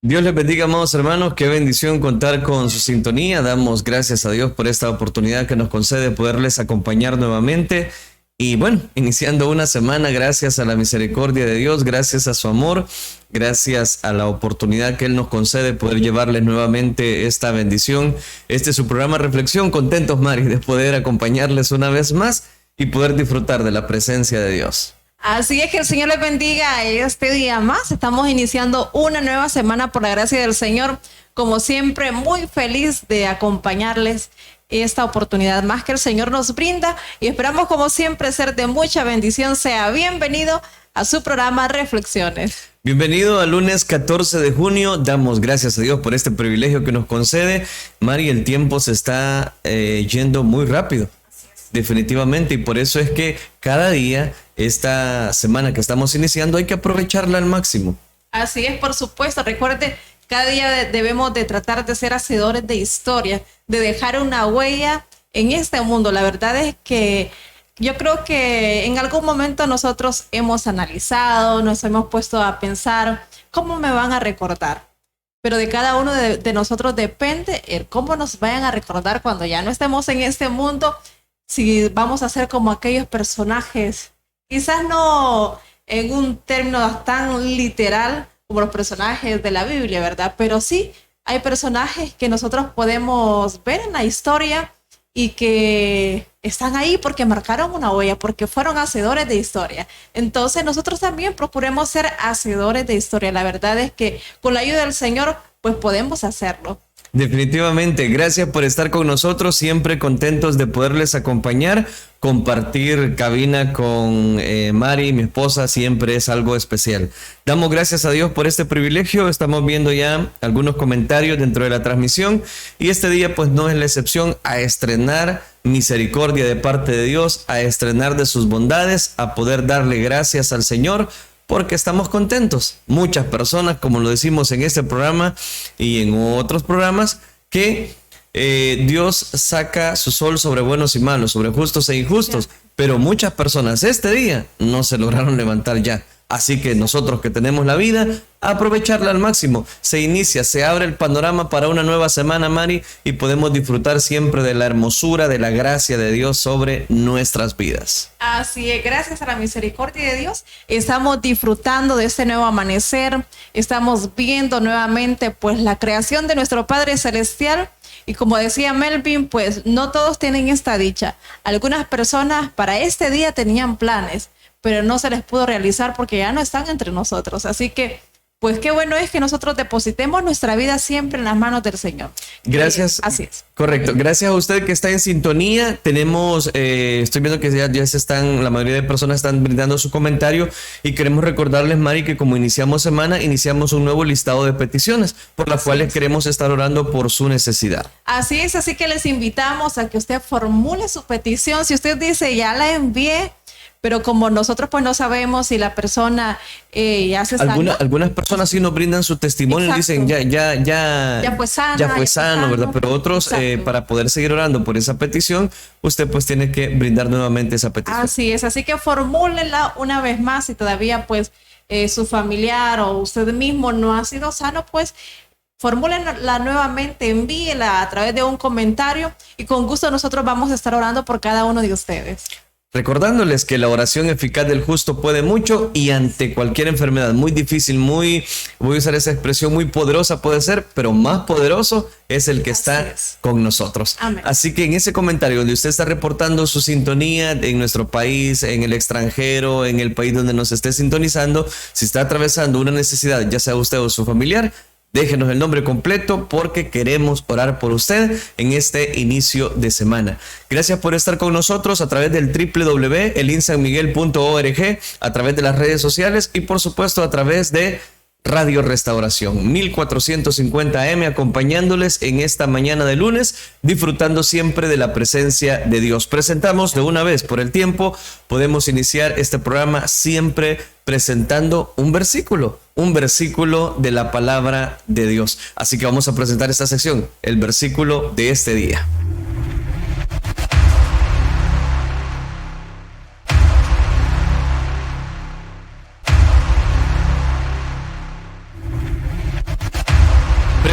Dios les bendiga, amados hermanos. Qué bendición contar con su sintonía. Damos gracias a Dios por esta oportunidad que nos concede poderles acompañar nuevamente. Y bueno, iniciando una semana, gracias a la misericordia de Dios, gracias a su amor, gracias a la oportunidad que Él nos concede poder llevarles nuevamente esta bendición. Este es su programa Reflexión. Contentos, Mari, de poder acompañarles una vez más y poder disfrutar de la presencia de Dios. Así es, que el Señor les bendiga este día más. Estamos iniciando una nueva semana por la gracia del Señor. Como siempre, muy feliz de acompañarles esta oportunidad más que el Señor nos brinda. Y esperamos, como siempre, ser de mucha bendición. Sea bienvenido a su programa Reflexiones. Bienvenido al lunes 14 de junio. Damos gracias a Dios por este privilegio que nos concede. Mari, el tiempo se está yendo muy rápido. Definitivamente, y por eso es que cada día, esta semana que estamos iniciando, hay que aprovecharla al máximo. Así es, por supuesto. Recuerde, cada día debemos de tratar de ser hacedores de historia, de dejar una huella en este mundo. La verdad es que yo creo que en algún momento nosotros hemos analizado, nos hemos puesto a pensar, ¿cómo me van a recordar? Pero de cada uno de nosotros depende el cómo nos vayan a recordar cuando ya no estemos en este mundo. Si vamos a ser como aquellos personajes, quizás no en un término tan literal como los personajes de la Biblia, ¿verdad? Pero sí hay personajes que nosotros podemos ver en la historia y que están ahí porque marcaron una huella, porque fueron hacedores de historia. Entonces nosotros también procuremos ser hacedores de historia. La verdad es que con la ayuda del Señor, pues podemos hacerlo. Definitivamente, gracias por estar con nosotros, siempre contentos de poderles acompañar. Compartir cabina con Mari, mi esposa, siempre es algo especial. Damos gracias a Dios por este privilegio. Estamos viendo ya algunos comentarios dentro de la transmisión y este día pues no es la excepción, a estrenar misericordia de parte de Dios, a estrenar de sus bondades, a poder darle gracias al Señor, porque estamos contentos. Muchas personas, como lo decimos en este programa y en otros programas, que Dios saca su sol sobre buenos y malos, sobre justos e injustos, pero muchas personas este día no se lograron levantar ya. Así que nosotros que tenemos la vida, aprovecharla al máximo. Se inicia, se abre el panorama para una nueva semana, Mari, y podemos disfrutar siempre de la hermosura, de la gracia de Dios sobre nuestras vidas. Así es, gracias a la misericordia de Dios, estamos disfrutando de este nuevo amanecer, estamos viendo nuevamente pues la creación de nuestro Padre Celestial. Y como decía Melvin, pues no todos tienen esta dicha. Algunas personas para este día tenían planes, pero no se les pudo realizar porque ya no están entre nosotros. Así que, pues qué bueno es que nosotros depositemos nuestra vida siempre en las manos del Señor. Gracias. Así es. Correcto. Gracias a usted que está en sintonía. Tenemos, estoy viendo que ya se están, la mayoría de personas están brindando su comentario y queremos recordarles, Mari, que como iniciamos semana, iniciamos un nuevo listado de peticiones por las cuales queremos estar orando por su necesidad. Así es, así que les invitamos a que usted formule su petición. Si usted dice, ya la envié, pero como nosotros pues no sabemos si la persona ya se sanó. Algunas personas sí nos brindan su testimonio. Exacto. Y dicen ya fue sano, ¿verdad? Pero otros para poder seguir orando por esa petición, usted pues tiene que brindar nuevamente esa petición. Así es, así que formúlenla una vez más. Si todavía pues su familiar o usted mismo no ha sido sano, pues formúlenla nuevamente, envíela a través de un comentario y con gusto nosotros vamos a estar orando por cada uno de ustedes. Recordándoles que la oración eficaz del justo puede mucho y ante cualquier enfermedad muy difícil, voy a usar esa expresión, muy poderosa puede ser, pero más poderoso es el que está con nosotros. Amén. Así que en ese comentario donde usted está reportando su sintonía en nuestro país, en el extranjero, en el país donde nos esté sintonizando, si está atravesando una necesidad, ya sea usted o su familiar, déjenos el nombre completo porque queremos orar por usted en este inicio de semana. Gracias por estar con nosotros a través del www.elinsanmiguel.org, a través de las redes sociales y por supuesto a través de Radio Restauración 1450 AM, acompañándoles en esta mañana de lunes, disfrutando siempre de la presencia de Dios. Presentamos de una vez, por el tiempo, podemos iniciar este programa siempre presentando un versículo de la palabra de Dios. Así que vamos a presentar esta sección, el versículo de este día.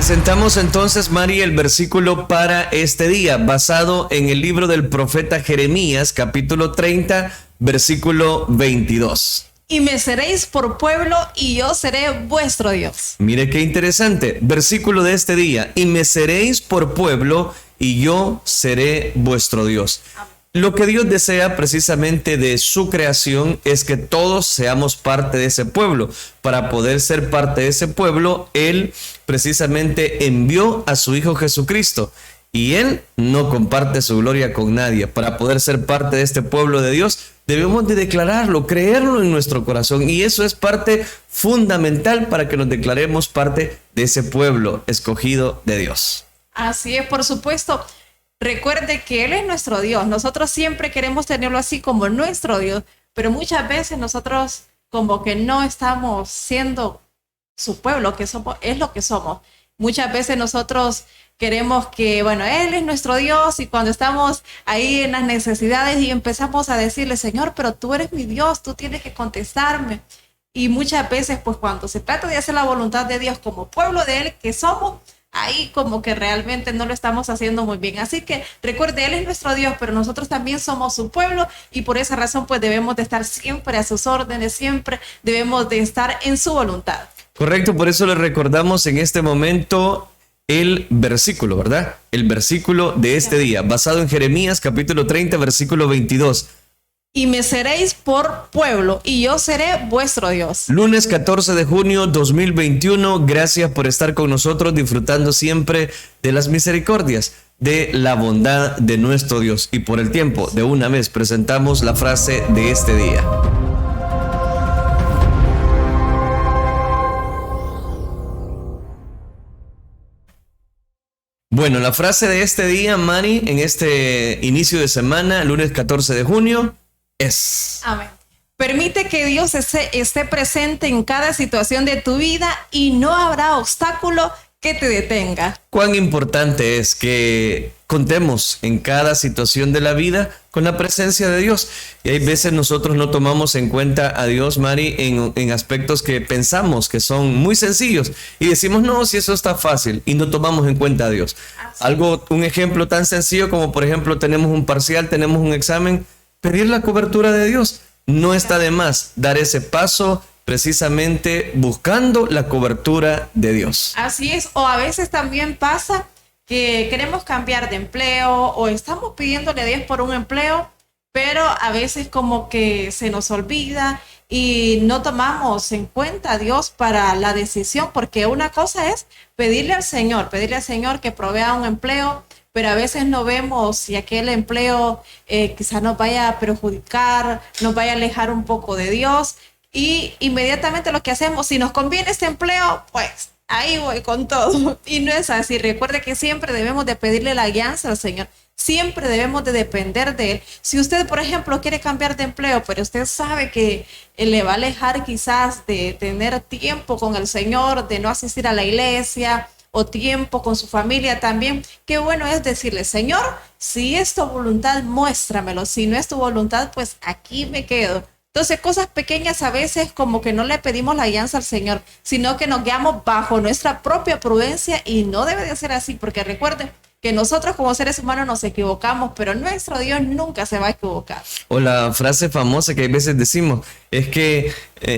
presentamos entonces, Mari, el versículo para este día, basado en el libro del profeta Jeremías, capítulo 30, versículo 22. Y me seréis por pueblo y yo seré vuestro Dios. Mire qué interesante, versículo de este día, y me seréis por pueblo y yo seré vuestro Dios. Lo que Dios desea precisamente de su creación es que todos seamos parte de ese pueblo. Para poder ser parte de ese pueblo, Él precisamente envió a su Hijo Jesucristo. Y Él no comparte su gloria con nadie. Para poder ser parte de este pueblo de Dios, debemos de declararlo, creerlo en nuestro corazón. Y eso es parte fundamental para que nos declaremos parte de ese pueblo escogido de Dios. Así es, por supuesto. Recuerde que Él es nuestro Dios. Nosotros siempre queremos tenerlo así como nuestro Dios, pero muchas veces nosotros como que no estamos siendo su pueblo, que somos, es lo que somos. Muchas veces nosotros queremos que, bueno, Él es nuestro Dios, y cuando estamos ahí en las necesidades y empezamos a decirle, Señor, pero tú eres mi Dios, tú tienes que contestarme. Y muchas veces, pues cuando se trata de hacer la voluntad de Dios como pueblo de Él que somos, ahí como que realmente no lo estamos haciendo muy bien. Así que recuerde, Él es nuestro Dios, pero nosotros también somos su pueblo, y por esa razón pues debemos de estar siempre a sus órdenes, siempre debemos de estar en su voluntad. Correcto, por eso le recordamos en este momento el versículo, ¿verdad? El versículo de este día, basado en Jeremías capítulo 30, versículo 22. Y me seréis por pueblo y yo seré vuestro Dios. Lunes 14 de junio 2021, gracias por estar con nosotros, disfrutando siempre de las misericordias, de la bondad de nuestro Dios. Y por el tiempo, de una vez presentamos la frase de este día. Bueno, la frase de este día, Mari, en este inicio de semana, lunes 14 de junio, es... Amén. Permite que Dios esté presente en cada situación de tu vida y no habrá obstáculo que te detenga. Cuán importante es que contemos en cada situación de la vida con la presencia de Dios. Y hay veces nosotros no tomamos en cuenta a Dios, Mari, en aspectos que pensamos que son muy sencillos. Y decimos, no, si eso está fácil, y no tomamos en cuenta a Dios. Un ejemplo tan sencillo como, por ejemplo, tenemos un parcial, tenemos un examen, pedir la cobertura de Dios. No está de más dar ese paso precisamente buscando la cobertura de Dios. Así es, o a veces también pasa que queremos cambiar de empleo o estamos pidiéndole a Dios por un empleo, pero a veces como que se nos olvida y no tomamos en cuenta a Dios para la decisión, porque una cosa es pedirle al Señor que provea un empleo, pero a veces no vemos si aquel empleo quizás nos vaya a perjudicar, nos vaya a alejar un poco de Dios. Y inmediatamente lo que hacemos, si nos conviene este empleo, pues ahí voy con todo. Y no es así. Recuerde que siempre debemos de pedirle la guianza al Señor. Siempre debemos de depender de Él. Si usted, por ejemplo, quiere cambiar de empleo, pero usted sabe que le va a alejar quizás de tener tiempo con el Señor, de no asistir a la iglesia o tiempo con su familia también, qué bueno es decirle, Señor, si es tu voluntad, muéstramelo. Si no es tu voluntad, pues aquí me quedo. Entonces, cosas pequeñas a veces como que no le pedimos la guianza al Señor, sino que nos guiamos bajo nuestra propia prudencia, y no debe de ser así, porque recuerden que nosotros como seres humanos nos equivocamos, pero nuestro Dios nunca se va a equivocar. O la frase famosa que a veces decimos, es que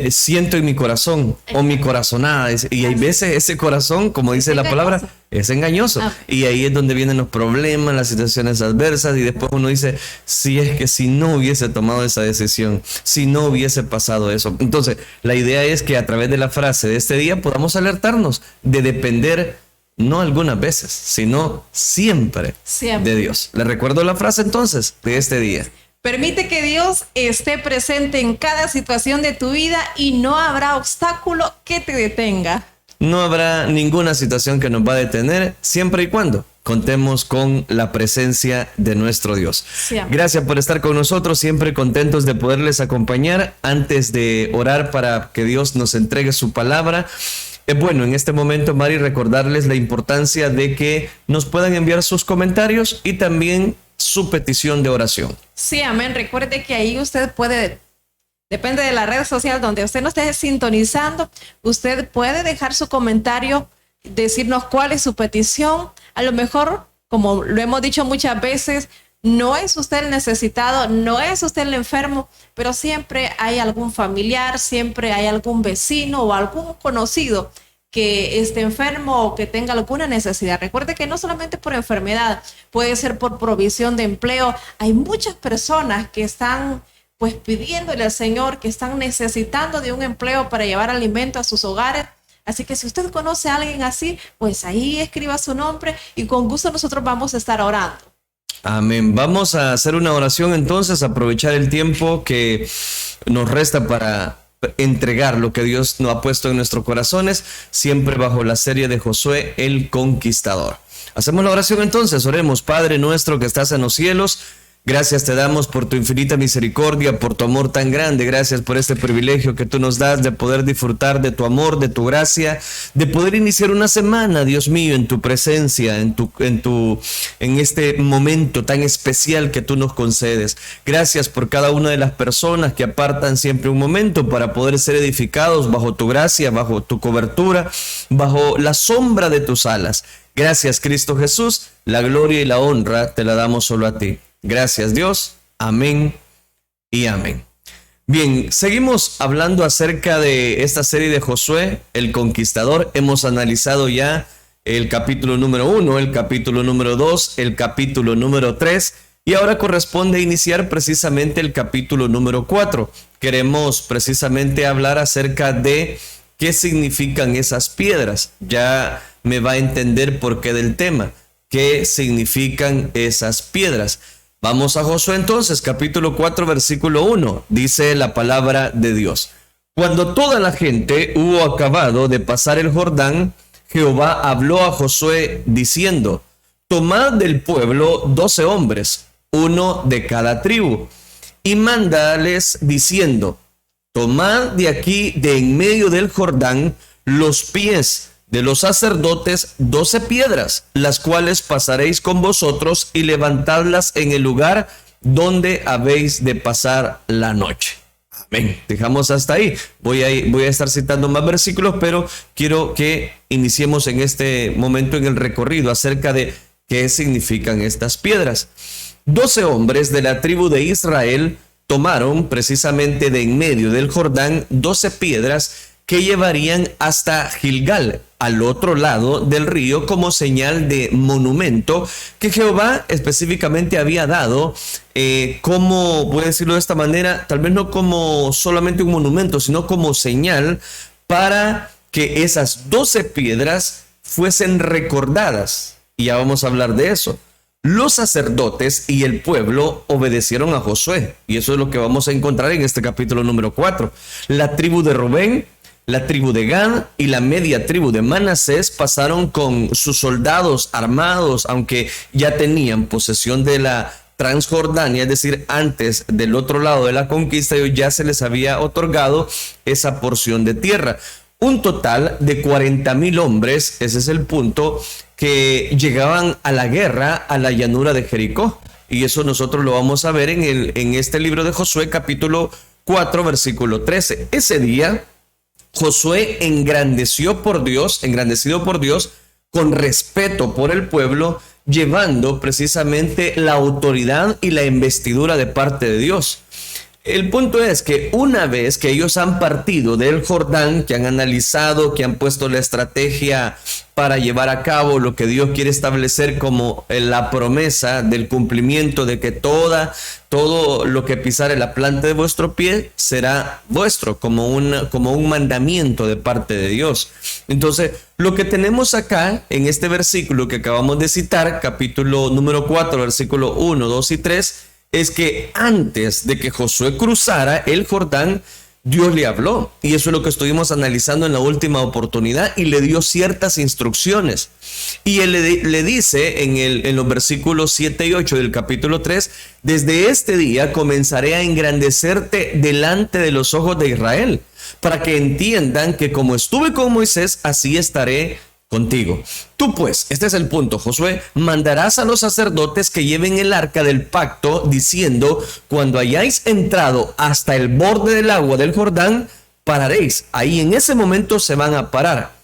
siento en mi corazón, o mi corazonada, y hay veces ese corazón, como dice la palabra, es engañoso. Y ahí es donde vienen los problemas, las situaciones adversas, y después uno dice, si es que si no hubiese tomado esa decisión, si no hubiese pasado eso. Entonces, la idea es que a través de la frase de este día podamos alertarnos de depender, no algunas veces, sino siempre de Dios. Le recuerdo la frase entonces de este día. Permite que Dios esté presente en cada situación de tu vida y no habrá obstáculo que te detenga. No habrá ninguna situación que nos va a detener, siempre y cuando contemos con la presencia de nuestro Dios. Siempre. Gracias por estar con nosotros, siempre contentos de poderles acompañar. Antes de orar para que Dios nos entregue su palabra, es bueno en este momento, Mari, recordarles la importancia de que nos puedan enviar sus comentarios y también su petición de oración. Sí, amén. Recuerde que ahí usted puede, depende de la red social donde usted nos esté sintonizando, usted puede dejar su comentario decirnos cuál es su petición. A lo mejor, como lo hemos dicho muchas veces, no es usted el necesitado, no es usted el enfermo, pero siempre hay algún familiar, siempre hay algún vecino o algún conocido que esté enfermo o que tenga alguna necesidad. Recuerde que no solamente por enfermedad, puede ser por provisión de empleo. Hay muchas personas que están pues pidiéndole al Señor, que están necesitando de un empleo para llevar alimento a sus hogares. Así que si usted conoce a alguien así, pues ahí escriba su nombre y con gusto nosotros vamos a estar orando. Amén. Vamos a hacer una oración entonces, aprovechar el tiempo que nos resta para entregar lo que Dios nos ha puesto en nuestros corazones, siempre bajo la serie de Josué el Conquistador. Hacemos la oración entonces, oremos. Padre nuestro que estás en los cielos, gracias te damos por tu infinita misericordia, por tu amor tan grande. Gracias por este privilegio que tú nos das de poder disfrutar de tu amor, de tu gracia, de poder iniciar una semana, Dios mío, en tu presencia, en este momento tan especial que tú nos concedes. Gracias por cada una de las personas que apartan siempre un momento para poder ser edificados bajo tu gracia, bajo tu cobertura, bajo la sombra de tus alas. Gracias, Cristo Jesús. La gloria y la honra te la damos solo a ti. Gracias, Dios. Amén y amén. Bien, seguimos hablando acerca de esta serie de Josué, el Conquistador. Hemos analizado ya el capítulo número 1, el capítulo número 2, el capítulo número 3 y ahora corresponde iniciar precisamente el capítulo número 4. Queremos precisamente hablar acerca de qué significan esas piedras. Ya me va a entender por qué del tema. ¿Qué significan esas piedras? Vamos a Josué entonces, capítulo 4, versículo 1. Dice la palabra de Dios. Cuando toda la gente hubo acabado de pasar el Jordán, Jehová habló a Josué diciendo: tomad del pueblo 12 hombres, uno de cada tribu, y mándales diciendo: tomad de aquí, de en medio del Jordán, los pies de los sacerdotes 12 piedras, las cuales pasaréis con vosotros y levantadlas en el lugar donde habéis de pasar la noche. Amén. Dejamos hasta ahí. Voy a estar citando más versículos, pero quiero que iniciemos en este momento en el recorrido acerca de qué significan estas piedras. 12 hombres de la tribu de Israel tomaron precisamente de en medio del Jordán 12 piedras que llevarían hasta Gilgal, al otro lado del río, como señal de monumento que Jehová específicamente había dado, como, voy a decirlo de esta manera, tal vez no como solamente un monumento, sino como señal para que esas 12 piedras fuesen recordadas. Y ya vamos a hablar de eso. Los sacerdotes y el pueblo obedecieron a Josué, y eso es lo que vamos a encontrar en este capítulo número 4. La tribu de Rubén, la tribu de Gad y la media tribu de Manasés pasaron con sus soldados armados, aunque ya tenían posesión de la Transjordania, es decir, antes del otro lado de la conquista, ya se les había otorgado esa porción de tierra. Un total de 40,000 hombres, ese es el punto, que llegaban a la guerra a la llanura de Jericó. Y eso nosotros lo vamos a ver en este libro de Josué, capítulo 4, versículo 13. Ese día Josué, engrandecido por Dios, con respeto por el pueblo, llevando precisamente la autoridad y la investidura de parte de Dios. El punto es que una vez que ellos han partido del Jordán, que han analizado, que han puesto la estrategia para llevar a cabo lo que Dios quiere establecer como la promesa del cumplimiento de que todo lo que pisare la planta de vuestro pie será vuestro, como un mandamiento de parte de Dios. Entonces, lo que tenemos acá en este versículo que acabamos de citar, capítulo número 4, versículo 1, 2 y 3, es que antes de que Josué cruzara el Jordán, Dios le habló, y eso es lo que estuvimos analizando en la última oportunidad, y le dio ciertas instrucciones. Y él le dice en los versículos 7 y 8 del capítulo 3: desde este día comenzaré a engrandecerte delante de los ojos de Israel, para que entiendan que como estuve con Moisés, así estaré contigo. Tú pues, este es el punto, Josué, mandarás a los sacerdotes que lleven el arca del pacto, diciendo: cuando hayáis entrado hasta el borde del agua del Jordán, pararéis. Ahí en ese momento se van a parar.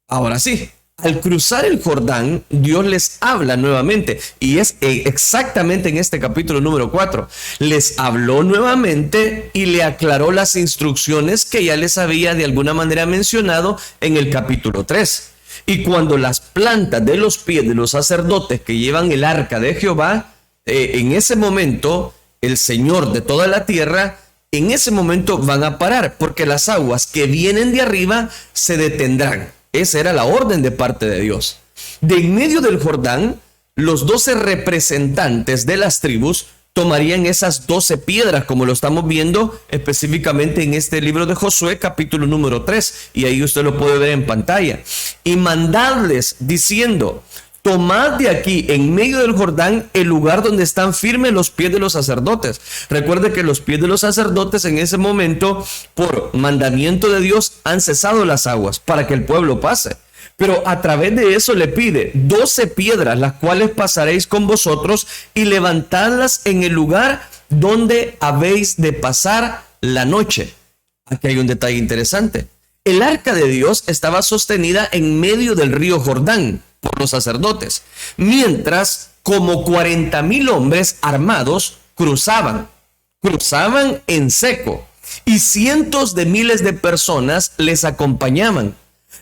Ahora sí, al cruzar el Jordán, Dios les habla nuevamente, y es exactamente en este capítulo número 4. Les habló nuevamente y le aclaró las instrucciones que ya les había de alguna manera mencionado en el capítulo 3. Y cuando las plantas de los pies de los sacerdotes que llevan el arca de Jehová, en ese momento, el Señor de toda la tierra, en ese momento van a parar, porque las aguas que vienen de arriba se detendrán. Esa era la orden de parte de Dios. De en medio del Jordán, los 12 representantes de las tribus tomarían esas 12 piedras, como lo estamos viendo específicamente en este libro de Josué, capítulo número 3, y ahí usted lo puede ver en pantalla, y mandarles diciendo: tomad de aquí, en medio del Jordán, el lugar donde están firmes los pies de los sacerdotes. Recuerde que los pies de los sacerdotes en ese momento, por mandamiento de Dios, han cesado las aguas para que el pueblo pase. Pero a través de eso le pide 12 piedras, las cuales pasaréis con vosotros, y levantadlas en el lugar donde habéis de pasar la noche. Aquí hay un detalle interesante. El arca de Dios estaba sostenida en medio del río Jordán por los sacerdotes, mientras como 40,000 hombres armados cruzaban en seco, y cientos de miles de personas les acompañaban.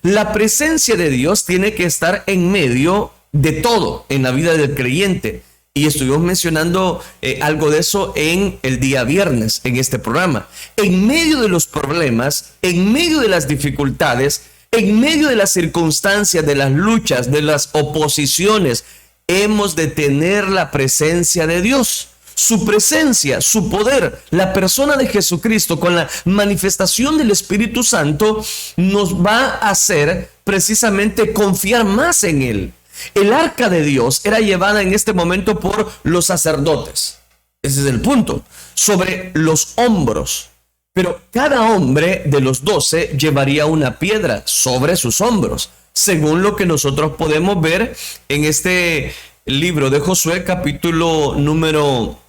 La presencia de Dios tiene que estar en medio de todo en la vida del creyente, y estuvimos mencionando algo de eso en el día viernes en este programa. En medio de los problemas, en medio de las dificultades, en medio de las circunstancias, de las luchas, de las oposiciones, hemos de tener la presencia de Dios. Su presencia, su poder, la persona de Jesucristo con la manifestación del Espíritu Santo nos va a hacer precisamente confiar más en Él. El arca de Dios era llevada en este momento por los sacerdotes. Ese es el punto. Sobre los hombros. Pero cada hombre de los 12 llevaría una piedra sobre sus hombros, según lo que nosotros podemos ver en este libro de Josué, capítulo número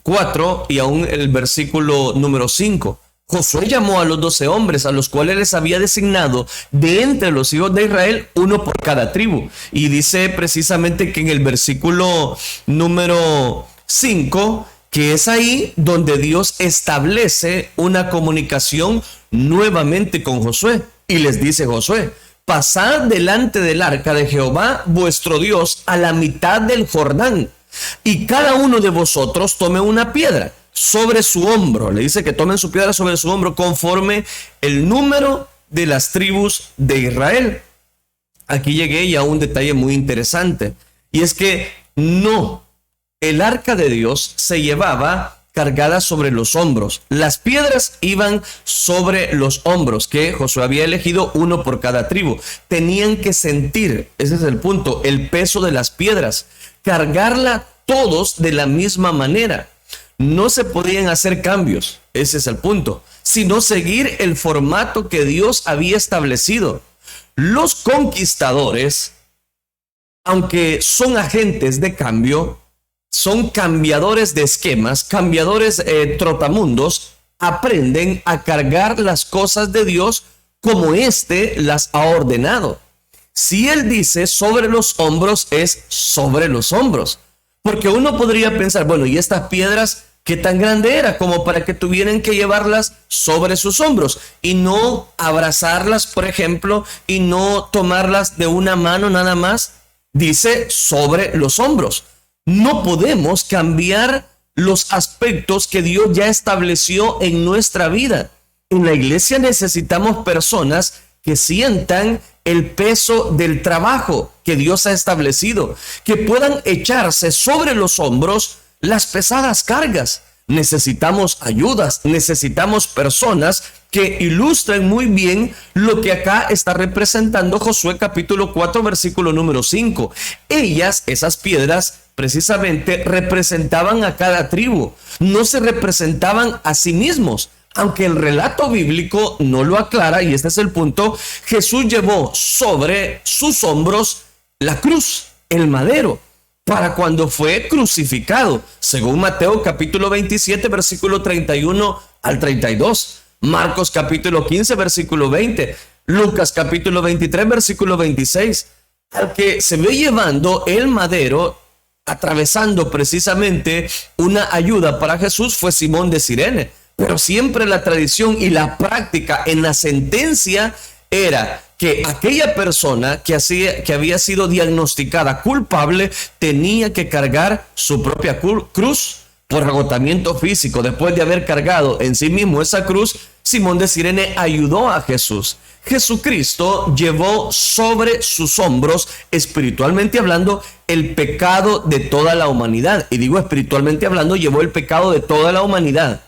4 y aún el versículo número 5. Josué llamó a los 12 hombres, a los cuales les había designado de entre los hijos de Israel, uno por cada tribu. Y dice precisamente que en el versículo número 5, que es ahí donde Dios establece una comunicación nuevamente con Josué. Y les dice Josué: pasad delante del arca de Jehová vuestro Dios a la mitad del Jordán, y cada uno de vosotros tome una piedra sobre su hombro. Le dice que tomen su piedra sobre su hombro conforme el número de las tribus de Israel. Aquí llegué ya a un detalle muy interesante, y es que el arca de Dios se llevaba cargada sobre los hombros. Las piedras iban sobre los hombros, que Josué había elegido uno por cada tribu. Tenían que sentir, ese es el punto, el peso de las piedras, cargarla todos de la misma manera. No se podían hacer cambios, ese es el punto, sino seguir el formato que Dios había establecido. Los conquistadores, aunque son agentes de cambio, son cambiadores de esquemas, cambiadores trotamundos, aprenden a cargar las cosas de Dios como éste las ha ordenado. Si Él dice sobre los hombros, es sobre los hombros. Porque uno podría pensar, bueno, ¿y estas piedras qué tan grande era como para que tuvieran que llevarlas sobre sus hombros y no abrazarlas, por ejemplo, y no tomarlas de una mano nada más? Dice sobre los hombros. No podemos cambiar los aspectos que Dios ya estableció en nuestra vida. En la iglesia necesitamos personas que sientan el peso del trabajo que Dios ha establecido, que puedan echarse sobre los hombros las pesadas cargas. Necesitamos ayudas, necesitamos personas que ilustren muy bien lo que acá está representando Josué capítulo 4 versículo número 5. Esas piedras, precisamente representaban a cada tribu, no se representaban a sí mismos. Aunque el relato bíblico no lo aclara, y este es el punto, Jesús llevó sobre sus hombros la cruz, el madero, para cuando fue crucificado, según Mateo capítulo 27, versículo 31 al 32, Marcos capítulo 15, versículo 20, Lucas capítulo 23, versículo 26. Al que se ve llevando el madero, atravesando precisamente una ayuda para Jesús, fue Simón de Cirene. Pero siempre la tradición y la práctica en la sentencia era que aquella persona que había sido diagnosticada culpable tenía que cargar su propia cruz por agotamiento físico. Después de haber cargado en sí mismo esa cruz, Simón de Cirene ayudó a Jesús. Jesucristo llevó sobre sus hombros, espiritualmente hablando, el pecado de toda la humanidad. Y digo espiritualmente hablando, llevó el pecado de toda la humanidad.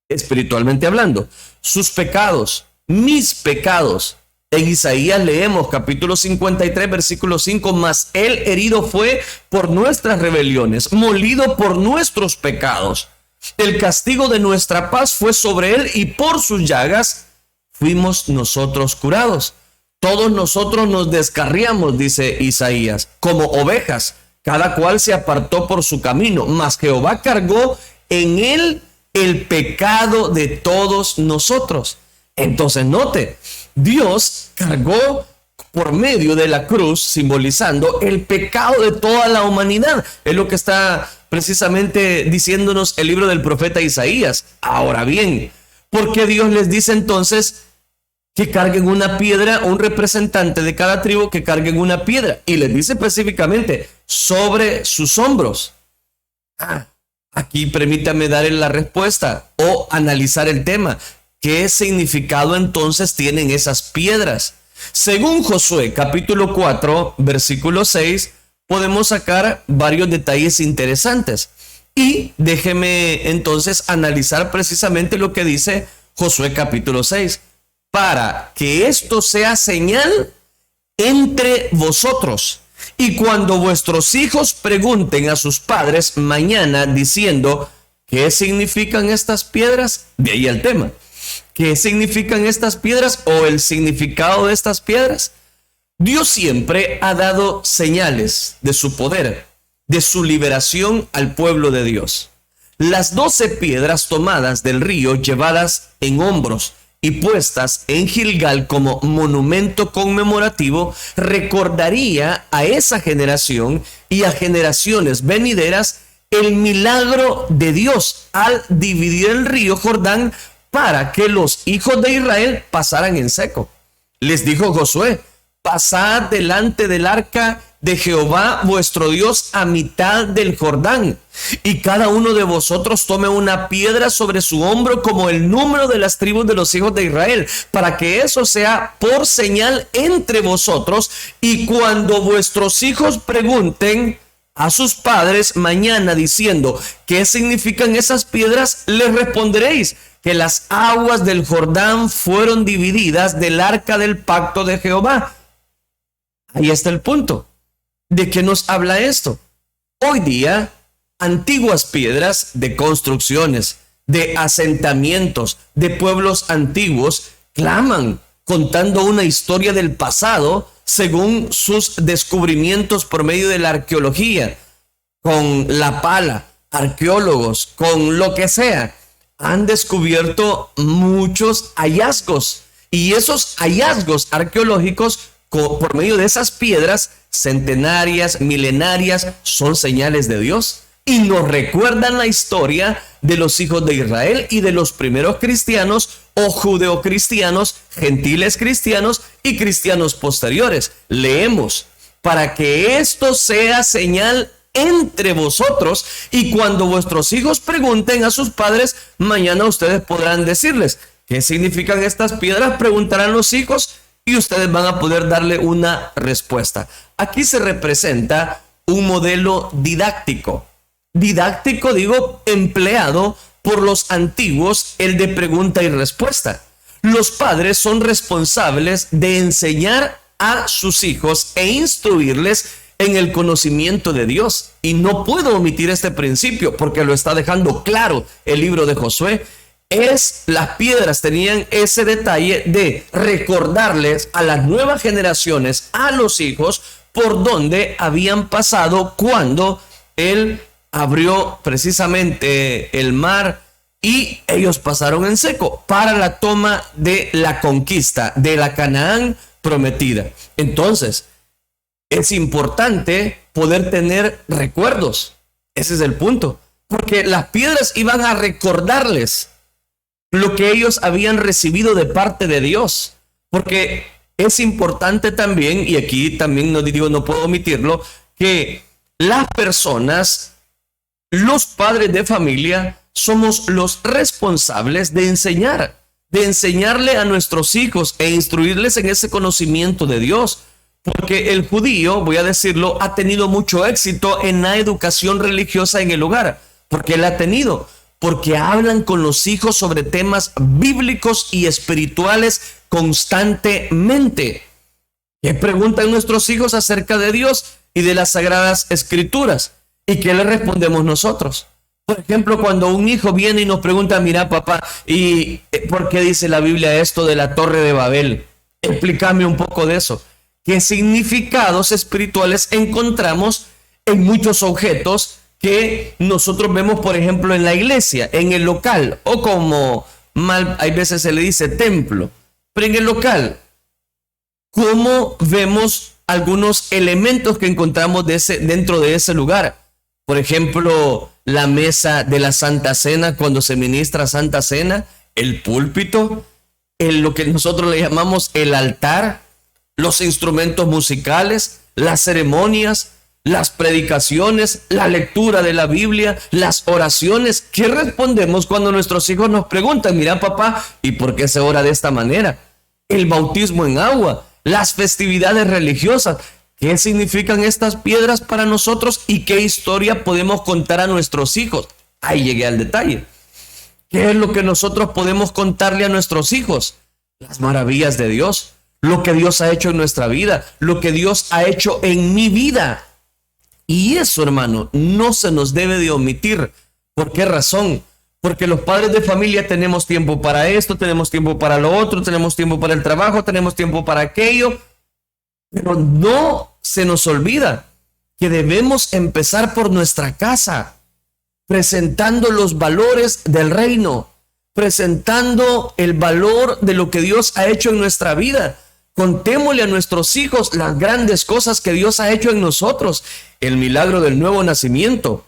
Espiritualmente hablando, sus pecados, mis pecados. En Isaías leemos capítulo 53, versículo 5, mas él herido fue por nuestras rebeliones, molido por nuestros pecados. El castigo de nuestra paz fue sobre él y por sus llagas fuimos nosotros curados. Todos nosotros nos descarriamos, dice Isaías, como ovejas, cada cual se apartó por su camino, mas Jehová cargó en él el pecado de todos nosotros. Entonces note, Dios cargó por medio de la cruz, simbolizando el pecado de toda la humanidad. Es lo que está precisamente diciéndonos el libro del profeta Isaías. Ahora bien, ¿por qué Dios les dice entonces que carguen una piedra, un representante de cada tribu que carguen una piedra? Y les dice específicamente, sobre sus hombros. Aquí permítame dar la respuesta o analizar el tema. ¿Qué significado entonces tienen esas piedras? Según Josué capítulo 4, versículo 6, podemos sacar varios detalles interesantes. Y déjeme entonces analizar precisamente lo que dice Josué capítulo 6. Para que esto sea señal entre vosotros. Y cuando vuestros hijos pregunten a sus padres mañana diciendo, ¿qué significan estas piedras? De ahí el tema. ¿Qué significan estas piedras o el significado de estas piedras? Dios siempre ha dado señales de su poder, de su liberación al pueblo de Dios. Las 12 piedras tomadas del río, llevadas en hombros y puestas en Gilgal como monumento conmemorativo, recordaría a esa generación y a generaciones venideras el milagro de Dios al dividir el río Jordán para que los hijos de Israel pasaran en seco. Les dijo Josué, pasad delante del arca de Jehová vuestro Dios a mitad del Jordán, y cada uno de vosotros tome una piedra sobre su hombro como el número de las tribus de los hijos de Israel, para que eso sea por señal entre vosotros, y cuando vuestros hijos pregunten a sus padres mañana diciendo, ¿qué significan esas piedras? Les responderéis que las aguas del Jordán fueron divididas del arca del pacto de Jehová. Ahí está el punto. ¿De qué nos habla esto? Hoy día, antiguas piedras de construcciones, de asentamientos, de pueblos antiguos, claman contando una historia del pasado según sus descubrimientos por medio de la arqueología, con la pala, arqueólogos, con lo que sea. Han descubierto muchos hallazgos y esos hallazgos arqueológicos por medio de esas piedras centenarias, milenarias, son señales de Dios y nos recuerdan la historia de los hijos de Israel y de los primeros cristianos o judeocristianos, gentiles cristianos y cristianos posteriores. Leemos, para que esto sea señal entre vosotros, y cuando vuestros hijos pregunten a sus padres, mañana ustedes podrán decirles, ¿qué significan estas piedras? Preguntarán los hijos y ustedes van a poder darle una respuesta. Aquí se representa un modelo didáctico. Didáctico, digo, empleado por los antiguos, el de pregunta y respuesta. Los padres son responsables de enseñar a sus hijos e instruirles en el conocimiento de Dios. Y no puedo omitir este principio porque lo está dejando claro el libro de Josué. Las piedras tenían ese detalle de recordarles a las nuevas generaciones, a los hijos, por donde habían pasado cuando él abrió precisamente el mar y ellos pasaron en seco para la toma de la conquista de la Canaán prometida. Entonces, es importante poder tener recuerdos. Ese es el punto. Porque las piedras iban a recordarles lo que ellos habían recibido de parte de Dios. Porque es importante también, y aquí también no puedo omitirlo, que las personas, los padres de familia, somos los responsables de enseñarle a nuestros hijos e instruirles en ese conocimiento de Dios. Porque el judío, voy a decirlo, ha tenido mucho éxito en la educación religiosa en el hogar. ¿Por qué la ha tenido? Porque hablan con los hijos sobre temas bíblicos y espirituales constantemente. ¿Qué preguntan nuestros hijos acerca de Dios y de las Sagradas Escrituras? ¿Y qué le respondemos nosotros? Por ejemplo, cuando un hijo viene y nos pregunta, mira papá, ¿y por qué dice la Biblia esto de la Torre de Babel? Explícame un poco de eso. ¿Qué significados espirituales encontramos en muchos objetos que nosotros vemos, por ejemplo, en la iglesia, en el local, o como hay veces se le dice templo, pero en el local? ¿Cómo vemos algunos elementos que encontramos dentro de ese lugar? Por ejemplo, la mesa de la Santa Cena, cuando se ministra Santa Cena, el púlpito, lo que nosotros le llamamos el altar, los instrumentos musicales, las ceremonias, las predicaciones, la lectura de la Biblia, las oraciones. ¿Qué respondemos cuando nuestros hijos nos preguntan, mira papá, ¿y por qué se ora de esta manera? El bautismo en agua, las festividades religiosas. ¿Qué significan estas piedras para nosotros y qué historia podemos contar a nuestros hijos? Ahí llegué al detalle. ¿Qué es lo que nosotros podemos contarle a nuestros hijos? Las maravillas de Dios, lo que Dios ha hecho en nuestra vida, lo que Dios ha hecho en mi vida. Y eso, hermano, no se nos debe de omitir. ¿Por qué razón? Porque los padres de familia tenemos tiempo para esto, tenemos tiempo para lo otro, tenemos tiempo para el trabajo, tenemos tiempo para aquello. Pero no se nos olvida que debemos empezar por nuestra casa, presentando los valores del reino, presentando el valor de lo que Dios ha hecho en nuestra vida. Contémosle a nuestros hijos las grandes cosas que Dios ha hecho en nosotros, el milagro del nuevo nacimiento,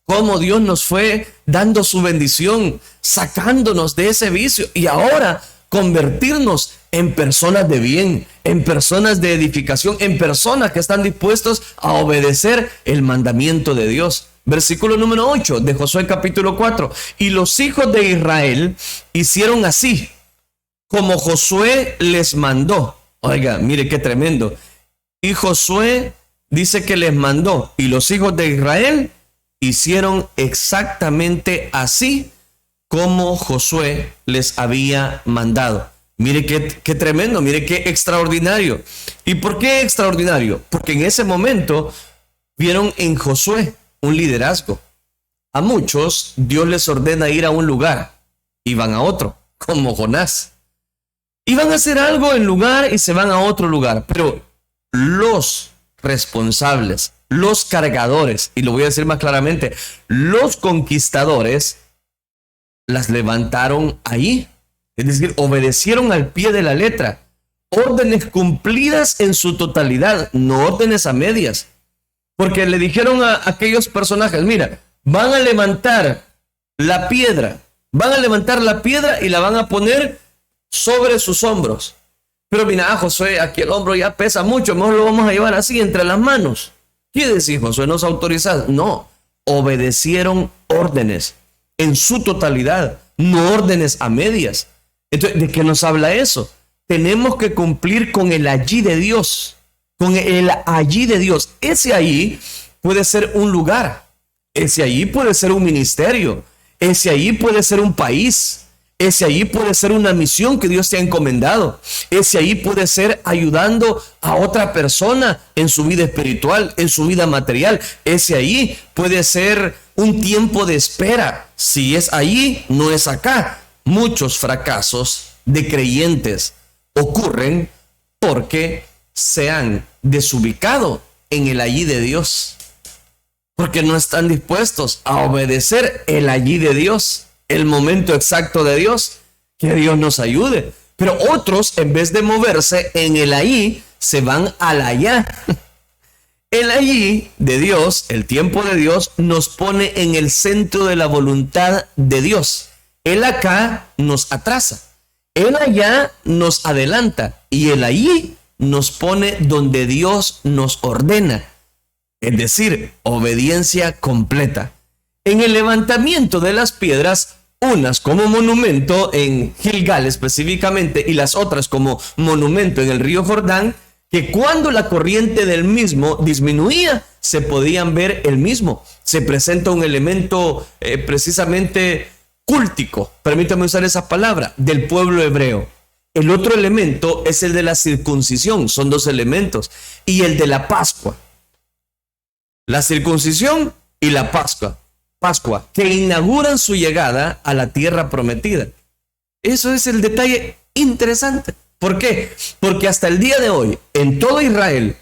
cómo Dios nos fue dando su bendición, sacándonos de ese vicio y ahora convertirnos en personas de bien, en personas de edificación, en personas que están dispuestos a obedecer el mandamiento de Dios. Versículo número 8 de Josué capítulo 4. Y los hijos de Israel hicieron así, como Josué les mandó. Oiga, mire qué tremendo. Y Josué dice que les mandó, y los hijos de Israel hicieron exactamente así como Josué les había mandado. Mire qué tremendo, mire qué extraordinario. ¿Y por qué extraordinario? Porque en ese momento vieron en Josué un liderazgo. A muchos Dios les ordena ir a un lugar y van a otro, como Jonás. Iban a hacer algo en lugar y se van a otro lugar. Pero los responsables, los cargadores, y lo voy a decir más claramente, los conquistadores, las levantaron ahí. Es decir, obedecieron al pie de la letra. Órdenes cumplidas en su totalidad, no órdenes a medias. Porque le dijeron a aquellos personajes, mira, van a levantar la piedra y la van a poner sobre sus hombros. Pero mira, Josué, aquí el hombro ya pesa mucho, mejor lo vamos a llevar así entre las manos. ¿Qué decís, Josué? ¿No es autorizado? No, obedecieron órdenes en su totalidad, no órdenes a medias. Entonces, ¿de qué nos habla eso? Tenemos que cumplir con el allí de Dios, con el allí de Dios. Ese allí puede ser un lugar, ese allí puede ser un ministerio, ese allí puede ser un país, ese allí puede ser una misión que Dios te ha encomendado, ese allí puede ser ayudando a otra persona en su vida espiritual, en su vida material, ese allí puede ser un tiempo de espera. Si es allí, no es acá. Muchos fracasos de creyentes ocurren porque se han desubicado en el allí de Dios, porque no están dispuestos a obedecer el allí de Dios. el momento exacto de Dios. Que Dios nos ayude. Pero otros, en vez de moverse en el ahí, se van al allá. El allí de Dios, el tiempo de Dios, nos pone en el centro de la voluntad de Dios. El acá nos atrasa. El allá nos adelanta. Y el allí nos pone donde Dios nos ordena. Es decir, obediencia completa. En el levantamiento de las piedras, unas como monumento en Gilgal específicamente y las otras como monumento en el río Jordán, que cuando la corriente del mismo disminuía, se podían ver el mismo. Se presenta un elemento precisamente cúltico, permítame usar esa palabra, del pueblo hebreo. El otro elemento es el de la circuncisión, son dos elementos, y el de la Pascua. La circuncisión y la Pascua, que inauguran su llegada a la tierra prometida. Eso es el detalle interesante. ¿Por qué? Porque hasta el día de hoy, en todo Israel,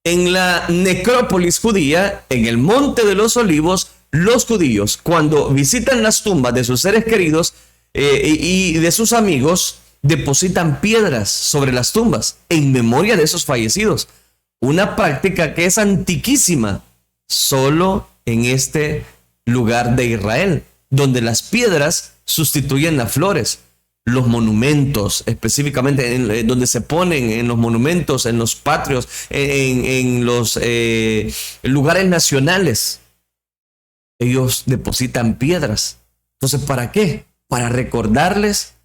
en la necrópolis judía, en el Monte de los Olivos, los judíos, cuando visitan las tumbas de sus seres queridos y de sus amigos, depositan piedras sobre las tumbas en memoria de esos fallecidos. Una práctica que es antiquísima, solo en este lugar de Israel, donde las piedras sustituyen las flores. Los monumentos, específicamente donde se ponen en los monumentos, en los patrios, en los lugares nacionales, ellos depositan piedras. Entonces, ¿para qué? Para recordarles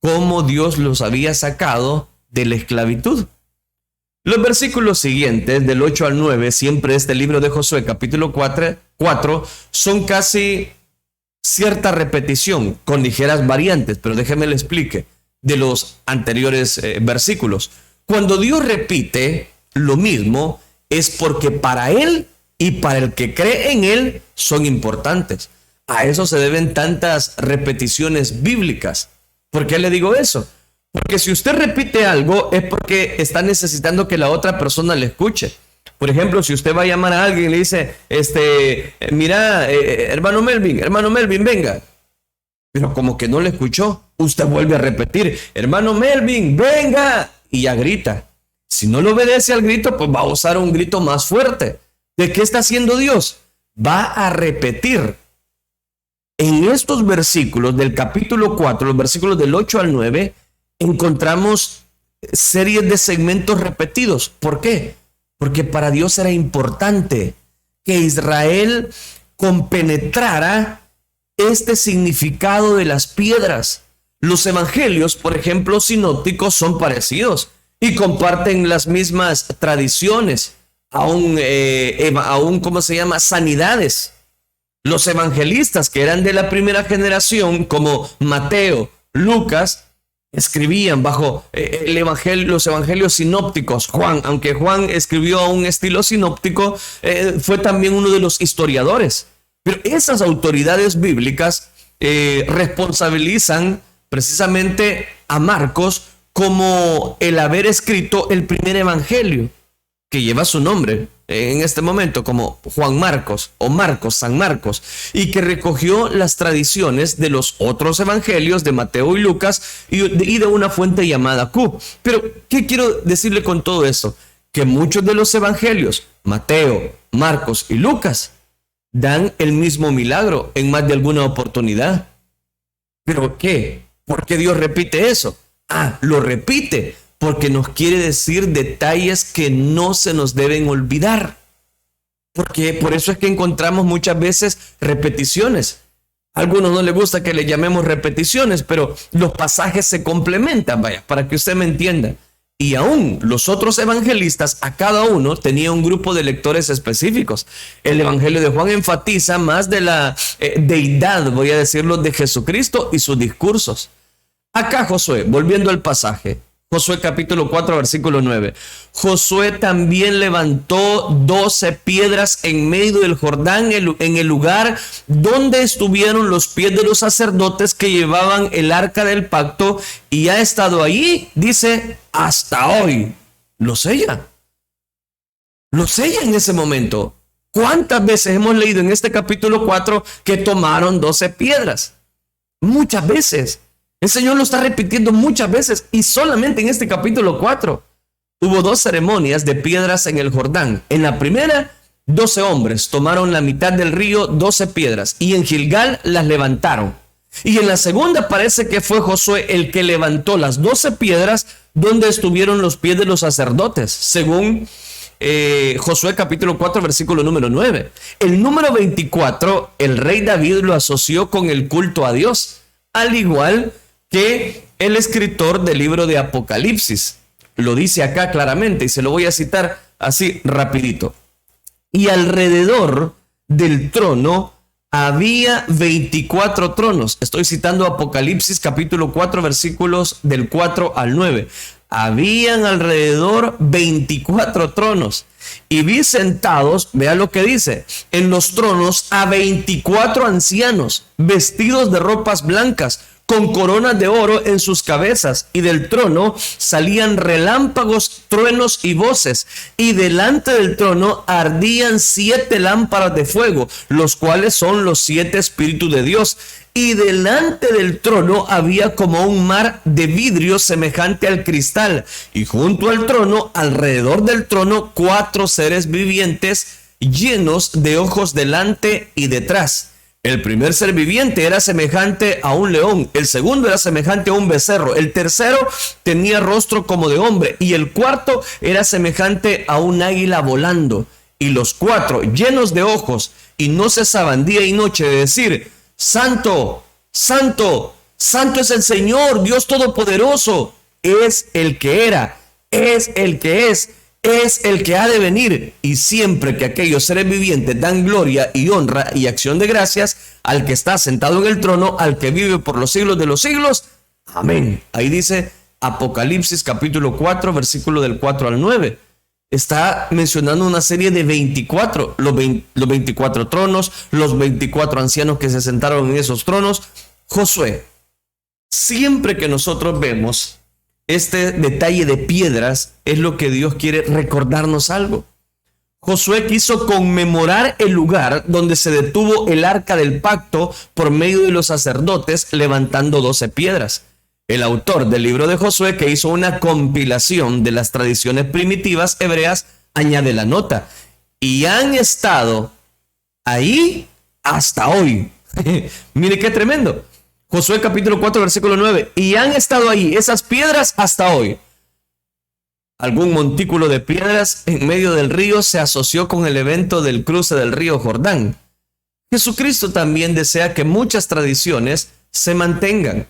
cómo Dios los había sacado de la esclavitud. Los versículos siguientes, del 8 al 9, siempre este libro de Josué, capítulo 4, son casi cierta repetición con ligeras variantes, pero déjeme le explique de los anteriores versículos. Cuando Dios repite lo mismo, es porque para Él y para el que cree en Él son importantes. A eso se deben tantas repeticiones bíblicas. ¿Por qué le digo eso? Porque si usted repite algo es porque está necesitando que la otra persona le escuche. Por ejemplo, si usted va a llamar a alguien y le dice, mira, hermano Melvin, venga. Pero como que no le escuchó, usted vuelve a repetir, hermano Melvin, venga. Y ya grita. Si no le obedece al grito, pues va a usar un grito más fuerte. ¿De qué está haciendo Dios? Va a repetir. En estos versículos del capítulo 4, los versículos del 8 al 9, encontramos series de segmentos repetidos. ¿Por qué? Porque para Dios era importante que Israel compenetrara este significado de las piedras. Los evangelios, por ejemplo, sinópticos, son parecidos y comparten las mismas tradiciones, aún ¿cómo se llama? Sanidades. Los evangelistas que eran de la primera generación, como Mateo, Lucas, escribían bajo los evangelios sinópticos. Juan, aunque Juan escribió a un estilo sinóptico, fue también uno de los historiadores. Pero esas autoridades bíblicas responsabilizan precisamente a Marcos como el haber escrito el primer evangelio, que lleva su nombre en este momento como Juan Marcos o Marcos, San Marcos, y que recogió las tradiciones de los otros evangelios de Mateo y Lucas y de una fuente llamada Q. Pero, ¿qué quiero decirle con todo eso? Que muchos de los evangelios, Mateo, Marcos y Lucas, dan el mismo milagro en más de alguna oportunidad. ¿Pero qué? ¿Por qué Dios repite eso? Lo repite porque nos quiere decir detalles que no se nos deben olvidar. Porque por eso es que encontramos muchas veces repeticiones. A algunos no les gusta que le llamemos repeticiones, pero los pasajes se complementan, vaya, para que usted me entienda. Y aún los otros evangelistas, a cada uno tenía un grupo de lectores específicos. El evangelio de Juan enfatiza más de la deidad, voy a decirlo, de Jesucristo y sus discursos. Acá Josué, volviendo al pasaje, Josué capítulo 4, versículo 9. Josué también levantó 12 piedras en medio del Jordán, en el lugar donde estuvieron los pies de los sacerdotes que llevaban el arca del pacto, y ha estado allí, dice, hasta hoy. Lo sella en ese momento. ¿Cuántas veces hemos leído en este capítulo 4 que tomaron 12 piedras? muchas veces. El Señor lo está repitiendo muchas veces y solamente en este capítulo 4 hubo 2 ceremonias de piedras en el Jordán. En la primera, 12 hombres tomaron la mitad del río, 12 piedras, y en Gilgal las levantaron. Y en la segunda parece que fue Josué el que levantó las 12 piedras donde estuvieron los pies de los sacerdotes, según Josué capítulo 4 versículo número 9. El número 24, el rey David lo asoció con el culto a Dios, al igual que el escritor del libro de Apocalipsis. Lo dice acá claramente y se lo voy a citar así rapidito. Y alrededor del trono había 24 tronos. Estoy citando Apocalipsis capítulo 4 versículos del 4 al 9. Habían alrededor 24 tronos. Y vi sentados, vea lo que dice, en los tronos a 24 ancianos, vestidos de ropas blancas, con coronas de oro en sus cabezas, y del trono salían relámpagos, truenos y voces, y delante del trono ardían 7 lámparas de fuego, los cuales son los 7 espíritus de Dios. Y delante del trono había como un mar de vidrio semejante al cristal, y junto al trono, alrededor del trono, 4 seres vivientes llenos de ojos delante y detrás. El primer ser viviente era semejante a un león, el segundo era semejante a un becerro, el tercero tenía rostro como de hombre, y el cuarto era semejante a un águila volando. Y los 4, llenos de ojos, y no cesaban día y noche de decir: Santo, santo, santo es el Señor, Dios Todopoderoso. Es el que era, es el que es el que ha de venir. Y siempre que aquellos seres vivientes dan gloria y honra y acción de gracias al que está sentado en el trono, al que vive por los siglos de los siglos. Amén. Ahí dice Apocalipsis capítulo 4, versículo del 4 al 9. Está mencionando una serie de 24, los 24 tronos, los 24 ancianos que se sentaron en esos tronos. Josué, siempre que nosotros vemos este detalle de piedras, es lo que Dios quiere recordarnos algo. Josué quiso conmemorar el lugar donde se detuvo el arca del pacto por medio de los sacerdotes levantando 12 piedras. El autor del libro de Josué, que hizo una compilación de las tradiciones primitivas hebreas, añade la nota: y han estado ahí hasta hoy. Mire qué tremendo. Josué capítulo 4 versículo 9. Y han estado ahí esas piedras hasta hoy. Algún montículo de piedras en medio del río se asoció con el evento del cruce del río Jordán. Jesucristo también desea que muchas tradiciones se mantengan,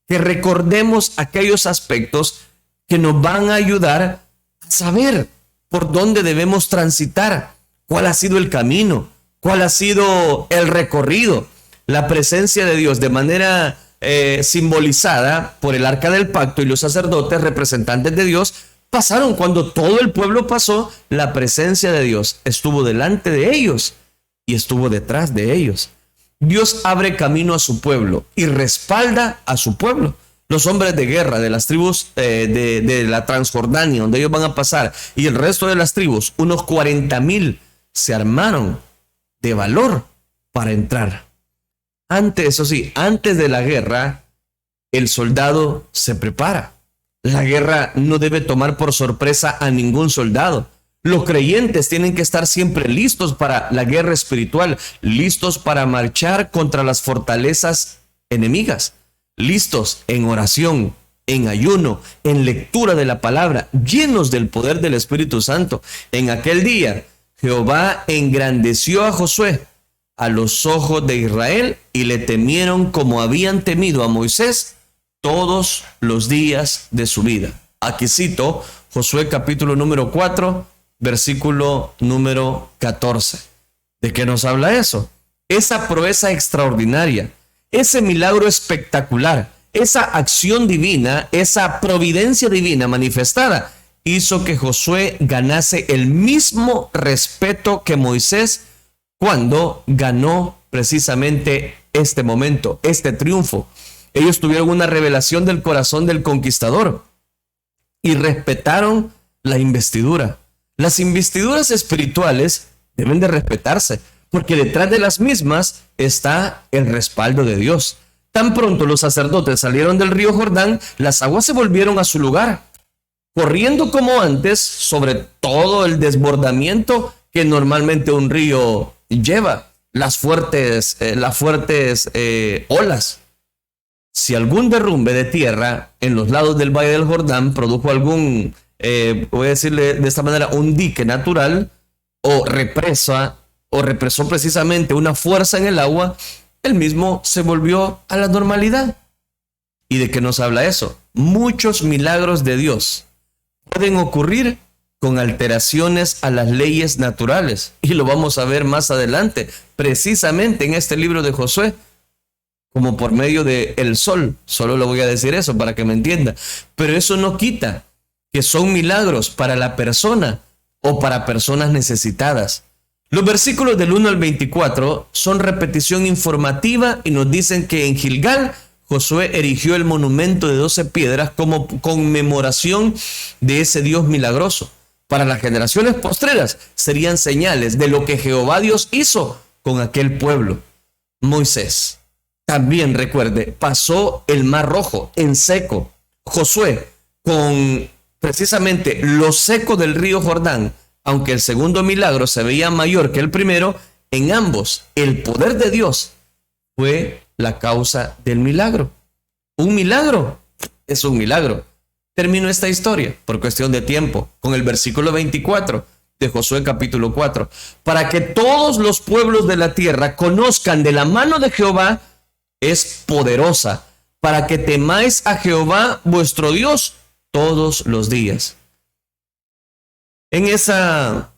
que recordemos aquellos aspectos que nos van a ayudar a saber por dónde debemos transitar, cuál ha sido el camino, cuál ha sido el recorrido. La presencia de Dios de manera simbolizada por el arca del pacto y los sacerdotes, representantes de Dios, pasaron. Cuando todo el pueblo pasó, la presencia de Dios estuvo delante de ellos y estuvo detrás de ellos. Dios abre camino a su pueblo y respalda a su pueblo. Los hombres de guerra de las tribus de la Transjordania, donde ellos van a pasar, y el resto de las tribus, unos 40,000, se armaron de valor para entrar. Antes de la guerra, el soldado se prepara. La guerra no debe tomar por sorpresa a ningún soldado. Los creyentes tienen que estar siempre listos para la guerra espiritual, listos para marchar contra las fortalezas enemigas, listos en oración, en ayuno, en lectura de la palabra, llenos del poder del Espíritu Santo. En aquel día, Jehová engrandeció a Josué a los ojos de Israel, y le temieron como habían temido a Moisés todos los días de su vida. Aquí cito Josué capítulo número 4, versículo número 14. ¿De qué nos habla eso? Esa proeza extraordinaria, ese milagro espectacular, esa acción divina, esa providencia divina manifestada, hizo que Josué ganase el mismo respeto que Moisés cuando ganó precisamente este momento, este triunfo. Ellos tuvieron una revelación del corazón del conquistador y respetaron la investidura. Las investiduras espirituales deben de respetarse, porque detrás de las mismas está el respaldo de Dios. Tan pronto los sacerdotes salieron del río Jordán, las aguas se volvieron a su lugar, corriendo como antes sobre todo el desbordamiento que normalmente un río lleva, las fuertes olas. Si algún derrumbe de tierra en los lados del Valle del Jordán produjo algún, voy a decirle de esta manera, un dique natural o represó precisamente una fuerza en el agua, el mismo se volvió a la normalidad. ¿Y de qué nos habla eso? Muchos milagros de Dios pueden ocurrir con alteraciones a las leyes naturales. Y lo vamos a ver más adelante, precisamente en este libro de Josué, como por medio del sol. Solo le voy a decir eso para que me entienda. Pero eso no quita que son milagros para la persona o para personas necesitadas. Los versículos del 1 al 24 son repetición informativa y nos dicen que en Gilgal Josué erigió el monumento de 12 piedras como conmemoración de ese Dios milagroso. Para las generaciones postreras serían señales de lo que Jehová Dios hizo con aquel pueblo. Moisés, también recuerde, pasó el Mar Rojo en seco. Josué, con precisamente lo seco del río Jordán, aunque el segundo milagro se veía mayor que el primero, en ambos el poder de Dios fue la causa del milagro. Un milagro es un milagro. Termino esta historia por cuestión de tiempo con el versículo 24 de Josué capítulo 4. Para que todos los pueblos de la tierra conozcan de la mano de Jehová es poderosa, para que temáis a Jehová vuestro Dios todos los días. En esa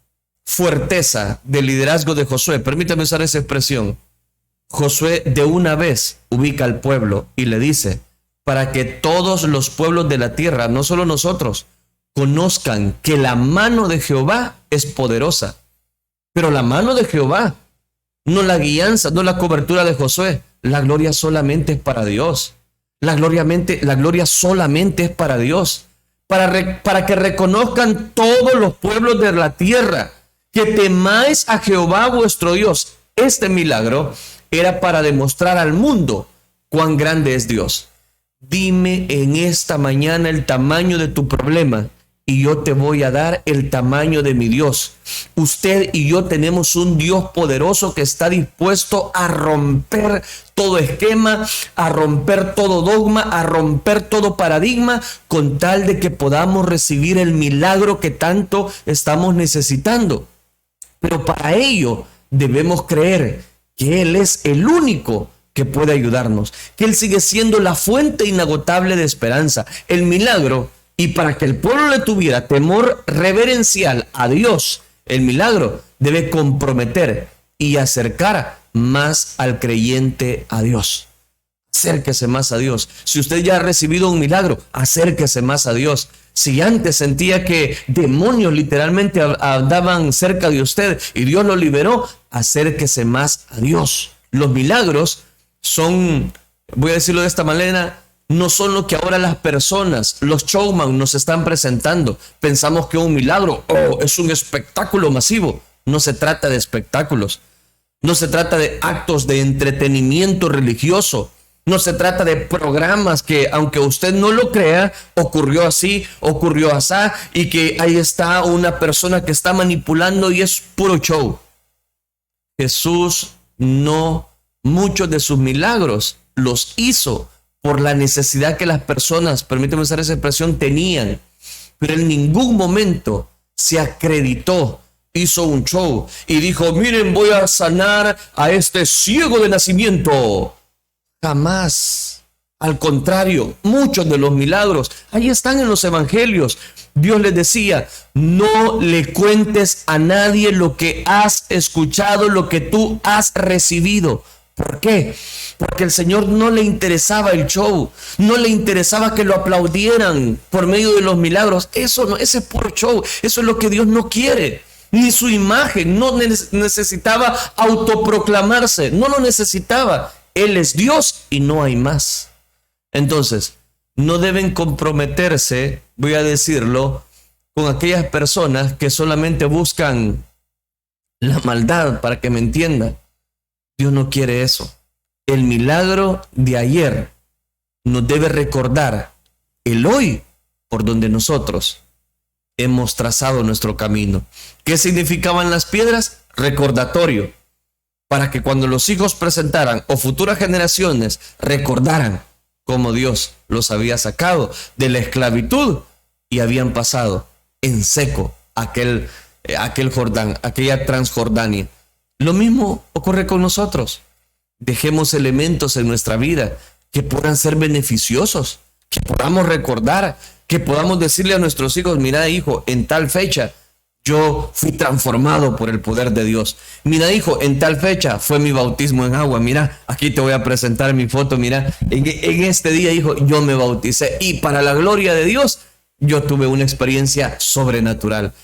fuerteza del liderazgo de Josué, permítame usar esa expresión, Josué de una vez ubica al pueblo y le dice, para que todos los pueblos de la tierra, no solo nosotros, conozcan que la mano de Jehová es poderosa. Pero la mano de Jehová, no la guianza, no la cobertura de Josué. La gloria solamente es para Dios. La gloria solamente es para Dios. Para que reconozcan todos los pueblos de la tierra que temáis a Jehová vuestro Dios. Este milagro era para demostrar al mundo cuán grande es Dios. Dime en esta mañana el tamaño de tu problema y yo te voy a dar el tamaño de mi Dios. Usted y yo tenemos un Dios poderoso que está dispuesto a romper todo esquema, a romper todo dogma, a romper todo paradigma, con tal de que podamos recibir el milagro que tanto estamos necesitando. Pero para ello debemos creer que Él es el único que puede ayudarnos, que Él sigue siendo la fuente inagotable de esperanza, el milagro. Y para que el pueblo le tuviera temor reverencial a Dios, el milagro debe comprometer y acercar más al creyente a Dios. Acérquese más a Dios. Si usted ya ha recibido un milagro, acérquese más a Dios. Si antes sentía que demonios literalmente andaban cerca de usted y Dios lo liberó, acérquese más a Dios. Los milagros son, voy a decirlo de esta manera, no son lo que ahora las personas, los showman nos están presentando. Pensamos que un milagro es un espectáculo masivo. No se trata de espectáculos. No se trata de actos de entretenimiento religioso. No se trata de programas que, aunque usted no lo crea, ocurrió así, ocurrió asá, y que ahí está una persona que está manipulando y es puro show. Jesús muchos de sus milagros los hizo por la necesidad que las personas, permíteme usar esa expresión, tenían. Pero en ningún momento se acreditó, hizo un show y dijo, miren, voy a sanar a este ciego de nacimiento. Jamás. Al contrario, muchos de los milagros, ahí están en los evangelios. Dios les decía, no le cuentes a nadie lo que has escuchado, lo que tú has recibido. ¿Por qué? Porque al Señor no le interesaba el show, no le interesaba que lo aplaudieran por medio de los milagros. Eso no, ese es puro show, eso es lo que Dios no quiere. Ni su imagen, no necesitaba autoproclamarse, no lo necesitaba. Él es Dios y no hay más. Entonces, no deben comprometerse, voy a decirlo, con aquellas personas que solamente buscan la maldad, para que me entiendan. Dios no quiere eso. El milagro de ayer nos debe recordar el hoy por donde nosotros hemos trazado nuestro camino. ¿Qué significaban las piedras? Recordatorio, para que cuando los hijos presentaran o futuras generaciones recordaran cómo Dios los había sacado de la esclavitud y habían pasado en seco aquel Jordán, aquella Transjordania. Lo mismo ocurre con nosotros. Dejemos elementos en nuestra vida que puedan ser beneficiosos, que podamos recordar, que podamos decirle a nuestros hijos: mira, hijo, en tal fecha yo fui transformado por el poder de Dios. Mira, hijo, en tal fecha fue mi bautismo en agua. Mira, aquí te voy a presentar mi foto. Mira, en este día, hijo, yo me bauticé y para la gloria de Dios yo tuve una experiencia sobrenatural.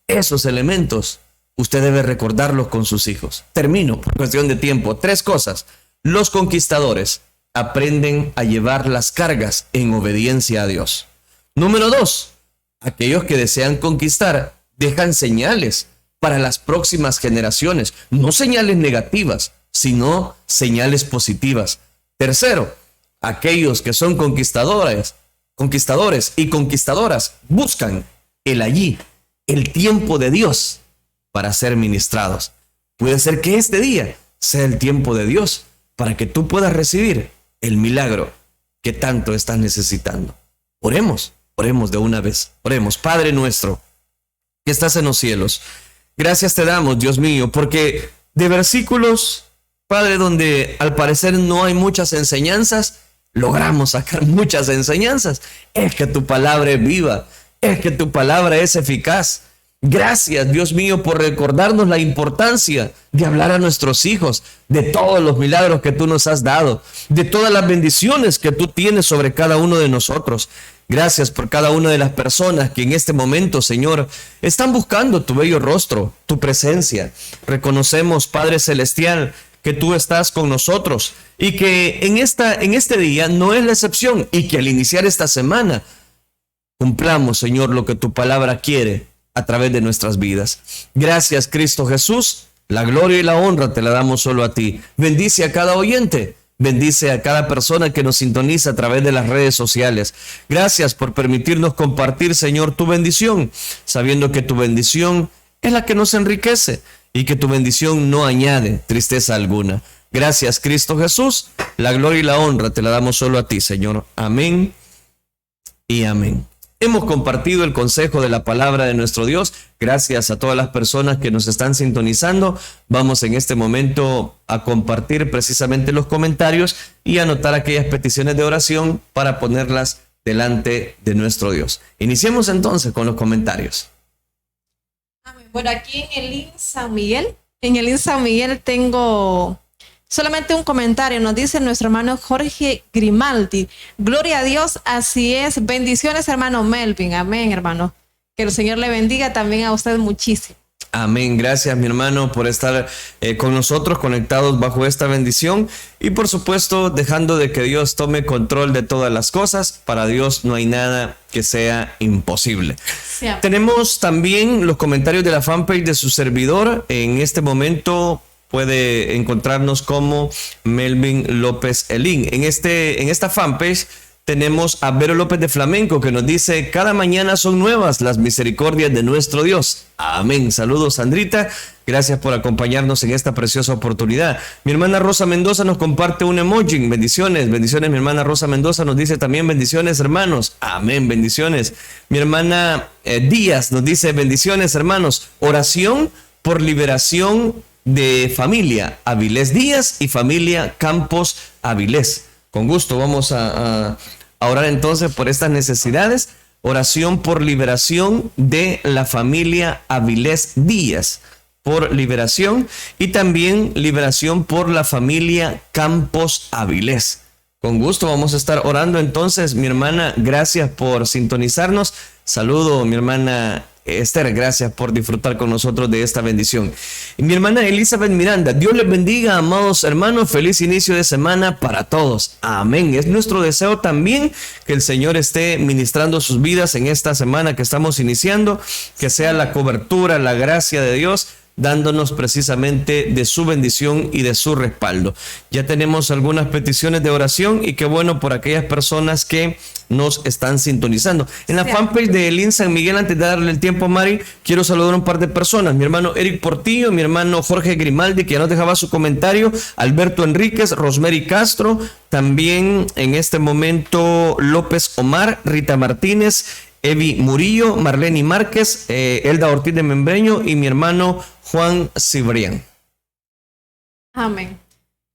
Esos elementos usted debe recordarlos con sus hijos. Termino por cuestión de tiempo. 3 cosas. Los conquistadores aprenden a llevar las cargas en obediencia a Dios. Número 2. Aquellos que desean conquistar dejan señales para las próximas generaciones. No señales negativas, sino señales positivas. Tercero, aquellos que son conquistadores y conquistadoras buscan el allí, el tiempo de Dios para ser ministrados. Puede ser que este día sea el tiempo de Dios para que tú puedas recibir el milagro que tanto estás necesitando. Oremos de una vez. Oremos. Padre nuestro que estás en los cielos, gracias te damos, Dios mío, porque de versículos, Padre, donde al parecer no hay muchas enseñanzas, logramos sacar muchas enseñanzas. Es que tu palabra es viva, es que tu palabra es eficaz. Gracias, Dios mío, por recordarnos la importancia de hablar a nuestros hijos de todos los milagros que tú nos has dado, de todas las bendiciones que tú tienes sobre cada uno de nosotros. Gracias por cada una de las personas que en este momento, Señor, están buscando tu bello rostro, tu presencia. Reconocemos, Padre Celestial, que tú estás con nosotros y que en este día no es la excepción, y que al iniciar esta semana cumplamos, Señor, lo que tu palabra quiere a través de nuestras vidas. Gracias, Cristo Jesús. La gloria y la honra te la damos solo a ti. Bendice a cada oyente. Bendice a cada persona que nos sintoniza a través de las redes sociales. Gracias por permitirnos compartir, Señor, tu bendición, sabiendo que tu bendición es la que nos enriquece y que tu bendición no añade tristeza alguna. Gracias, Cristo Jesús. La gloria y la honra te la damos solo a ti, Señor. Amén y amén. Hemos compartido el consejo de la palabra de nuestro Dios. Gracias a todas las personas que nos están sintonizando. Vamos en este momento a compartir precisamente los comentarios y anotar aquellas peticiones de oración para ponerlas delante de nuestro Dios. Iniciemos entonces con los comentarios. Bueno, aquí en el IN San Miguel tengo solamente un comentario. Nos dice nuestro hermano Jorge Grimaldi: gloria a Dios, así es. Bendiciones, hermano Melvin. Amén, hermano. Que el Señor le bendiga también a usted muchísimo. Amén. Gracias, mi hermano, por estar con nosotros, conectados bajo esta bendición. Y por supuesto, dejando de que Dios tome control de todas las cosas. Para Dios no hay nada que sea imposible. Sí. Tenemos también los comentarios de la fanpage de su servidor. En este momento puede encontrarnos como Melvin López Elín. En esta fanpage tenemos a Vero López de Flamenco, que nos dice: cada mañana son nuevas las misericordias de nuestro Dios. Amén. Saludos, Sandrita. Gracias por acompañarnos en esta preciosa oportunidad. Mi hermana Rosa Mendoza nos comparte un emoji. Bendiciones, bendiciones. Mi hermana Rosa Mendoza nos dice también: bendiciones, hermanos. Amén, bendiciones. Mi hermana Díaz nos dice: bendiciones, hermanos. Oración por liberación de familia Avilés Díaz y familia Campos Avilés. Con gusto vamos a orar entonces por estas necesidades. Oración por liberación de la familia Avilés Díaz, por liberación, y también liberación por la familia Campos Avilés. Con gusto vamos a estar orando entonces. Mi hermana, gracias por sintonizarnos. Saludo, mi hermana Esther, gracias por disfrutar con nosotros de esta bendición. Y mi hermana Elizabeth Miranda: Dios les bendiga, amados hermanos, feliz inicio de semana para todos. Amén. Es nuestro deseo también que el Señor esté ministrando sus vidas en esta semana que estamos iniciando, que sea la cobertura, la gracia de Dios dándonos precisamente de su bendición y de su respaldo. Ya tenemos algunas peticiones de oración y qué bueno por aquellas personas que nos están sintonizando. En la fanpage de Elín San Miguel, antes de darle el tiempo a Mari, quiero saludar a un par de personas. Mi hermano Eric Portillo, mi hermano Jorge Grimaldi, que ya nos dejaba su comentario, Alberto Enríquez, Rosemary Castro, también en este momento López Omar, Rita Martínez, Evi Murillo, Marlene Márquez, Elda Ortiz de Membreño y mi hermano Juan Cibrián. Amén.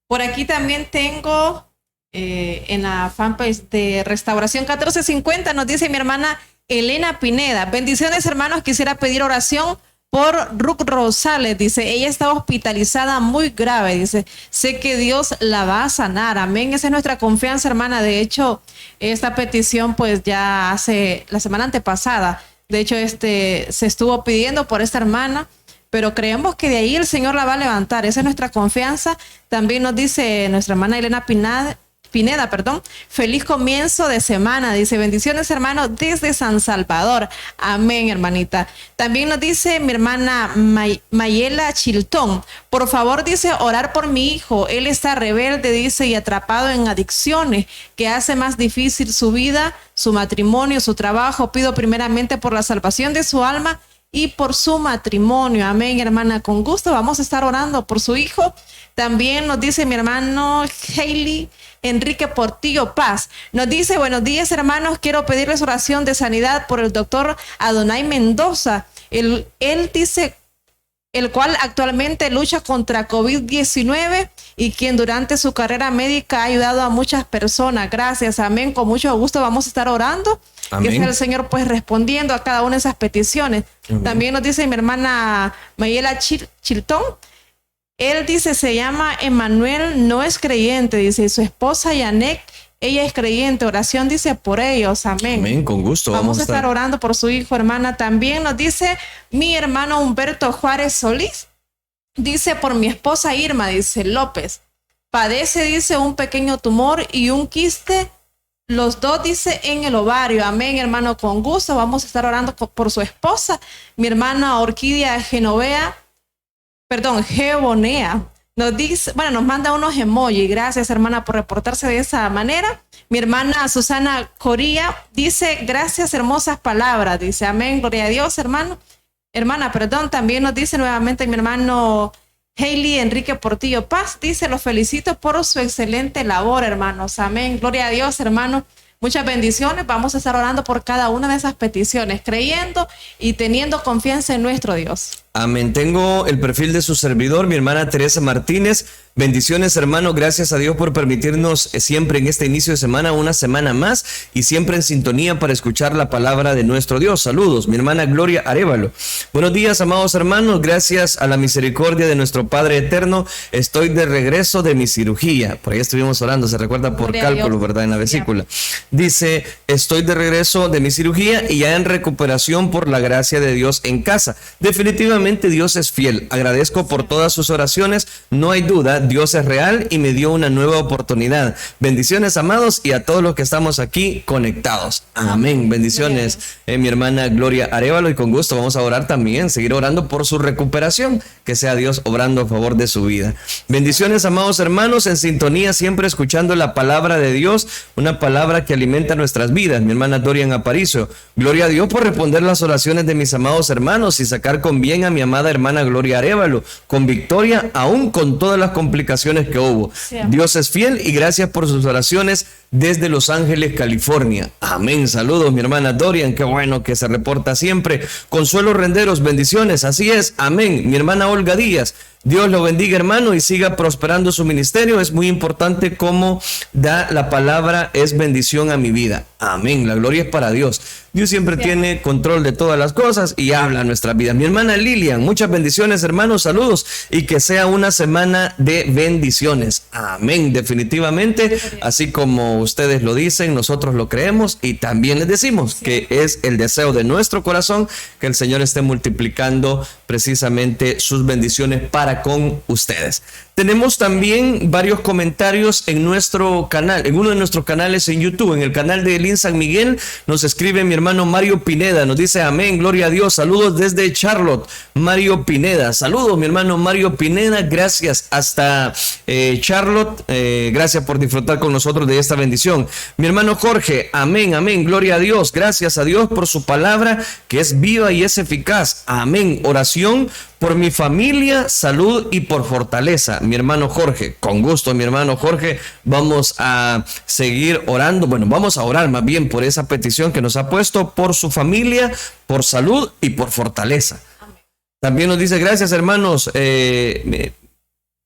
Por aquí también tengo en la fanpage de Restauración 1450, nos dice mi hermana Elena Pineda. Bendiciones, hermanos, quisiera pedir oración por Ruth Rosales, dice, ella está hospitalizada muy grave, dice, sé que Dios la va a sanar, amén, esa es nuestra confianza, hermana. De hecho, esta petición pues ya hace la semana antepasada, de hecho se estuvo pidiendo por esta hermana, pero creemos que de ahí el Señor la va a levantar, esa es nuestra confianza. También nos dice nuestra hermana Elena Pineda, feliz comienzo de semana, dice, bendiciones, hermano, desde San Salvador, amén, hermanita. También nos dice mi hermana Mayela Chiltón, por favor, dice, orar por mi hijo, él está rebelde, dice, y atrapado en adicciones, que hace más difícil su vida, su matrimonio, su trabajo. Pido primeramente por la salvación de su alma y por su matrimonio, amén, hermana, con gusto vamos a estar orando por su hijo. También nos dice mi hermano Hailey Enrique Portillo Paz, nos dice, buenos días, hermanos, quiero pedirles oración de sanidad por el doctor Adonai Mendoza, él dice, el cual actualmente lucha contra COVID-19 y quien durante su carrera médica ha ayudado a muchas personas. Gracias, amén, con mucho gusto vamos a estar orando. Amén. Que sea el Señor pues respondiendo a cada una de esas peticiones. Amén. También nos dice mi hermana Mayela Chiltón, él dice, se llama Emanuel, no es creyente, dice, y su esposa Yanek, ella es creyente, oración dice por ellos, amén. Amén, con gusto. Vamos a estar orando por su hijo, hermana. También nos dice mi hermano Humberto Juárez Solís, dice por mi esposa Irma, dice López, padece, dice, un pequeño tumor y un quiste, los dos, dice, en el ovario, amén, hermano, con gusto, vamos a estar orando por su esposa. Mi hermana Orquídea Gebonea, nos dice, bueno, nos manda unos emojis. Gracias, hermana, por reportarse de esa manera. Mi hermana Susana Coría dice, gracias, hermosas palabras, dice, amén, gloria a Dios, hermano. Hermana, también nos dice nuevamente mi hermano Hailey Enrique Portillo Paz, dice, los felicito por su excelente labor, hermanos, amén, gloria a Dios, hermano. Muchas bendiciones, vamos a estar orando por cada una de esas peticiones, creyendo y teniendo confianza en nuestro Dios. Amén. Tengo el perfil de su servidor, mi hermana Teresa Martínez. Bendiciones, hermano. Gracias a Dios por permitirnos siempre en este inicio de semana, una semana más, y siempre en sintonía para escuchar la palabra de nuestro Dios. Saludos, mi hermana Gloria Arévalo. Buenos días, amados hermanos. Gracias a la misericordia de nuestro Padre Eterno, estoy de regreso de mi cirugía. Por ahí estuvimos orando, se recuerda por cálculo, ¿verdad? En la vesícula. Dice, estoy de regreso de mi cirugía y ya en recuperación por la gracia de Dios en casa. Definitivamente Dios es fiel. Agradezco por todas sus oraciones. No hay duda, Dios es real y me dio una nueva oportunidad. Bendiciones, amados, y a todos los que estamos aquí conectados. Amén. Bendiciones, mi hermana Gloria Arévalo, y con gusto vamos a orar también, seguir orando por su recuperación, que sea Dios obrando a favor de su vida. Bendiciones, amados hermanos, en sintonía, siempre escuchando la palabra de Dios, una palabra que alimenta nuestras vidas. Mi hermana Dorian Aparicio, gloria a Dios por responder las oraciones de mis amados hermanos y sacar con bien a mi amada hermana Gloria Arévalo, con victoria, aún con todas las complicaciones que hubo. Sí. Dios es fiel y gracias por sus oraciones desde Los Ángeles, California. Amén. Saludos, mi hermana Dorian, qué bueno que se reporta siempre. Consuelo Renderos, bendiciones, así es, amén. Mi hermana Olga Díaz, Dios lo bendiga, hermano, y siga prosperando su ministerio. Es muy importante cómo da la palabra, es bendición a mi vida. Amén, la gloria es para Dios. Dios siempre tiene control de todas las cosas y habla a nuestras vidas. Mi hermana Lilian, muchas bendiciones, hermanos, saludos, y que sea una semana de bendiciones. Amén, definitivamente, así como ustedes lo dicen, nosotros lo creemos y también les decimos que es el deseo de nuestro corazón que el Señor esté multiplicando precisamente sus bendiciones para para con ustedes. Tenemos también varios comentarios en nuestro canal, en uno de nuestros canales en YouTube, en el canal de Elín San Miguel. Nos escribe mi hermano Mario Pineda, nos dice amén, gloria a Dios, saludos desde Charlotte, Mario Pineda. Saludos mi hermano Mario Pineda, gracias hasta Charlotte, gracias por disfrutar con nosotros de esta bendición. Mi hermano Jorge, amén, amén, gloria a Dios, gracias a Dios por su palabra que es viva y es eficaz. Amén. Oración por mi familia, salud y por fortaleza. Mi hermano Jorge, con gusto mi hermano Jorge, vamos a seguir orando, bueno, vamos a orar más bien por esa petición que nos ha puesto, por su familia, por salud y por fortaleza. Amén. También nos dice, gracias hermanos,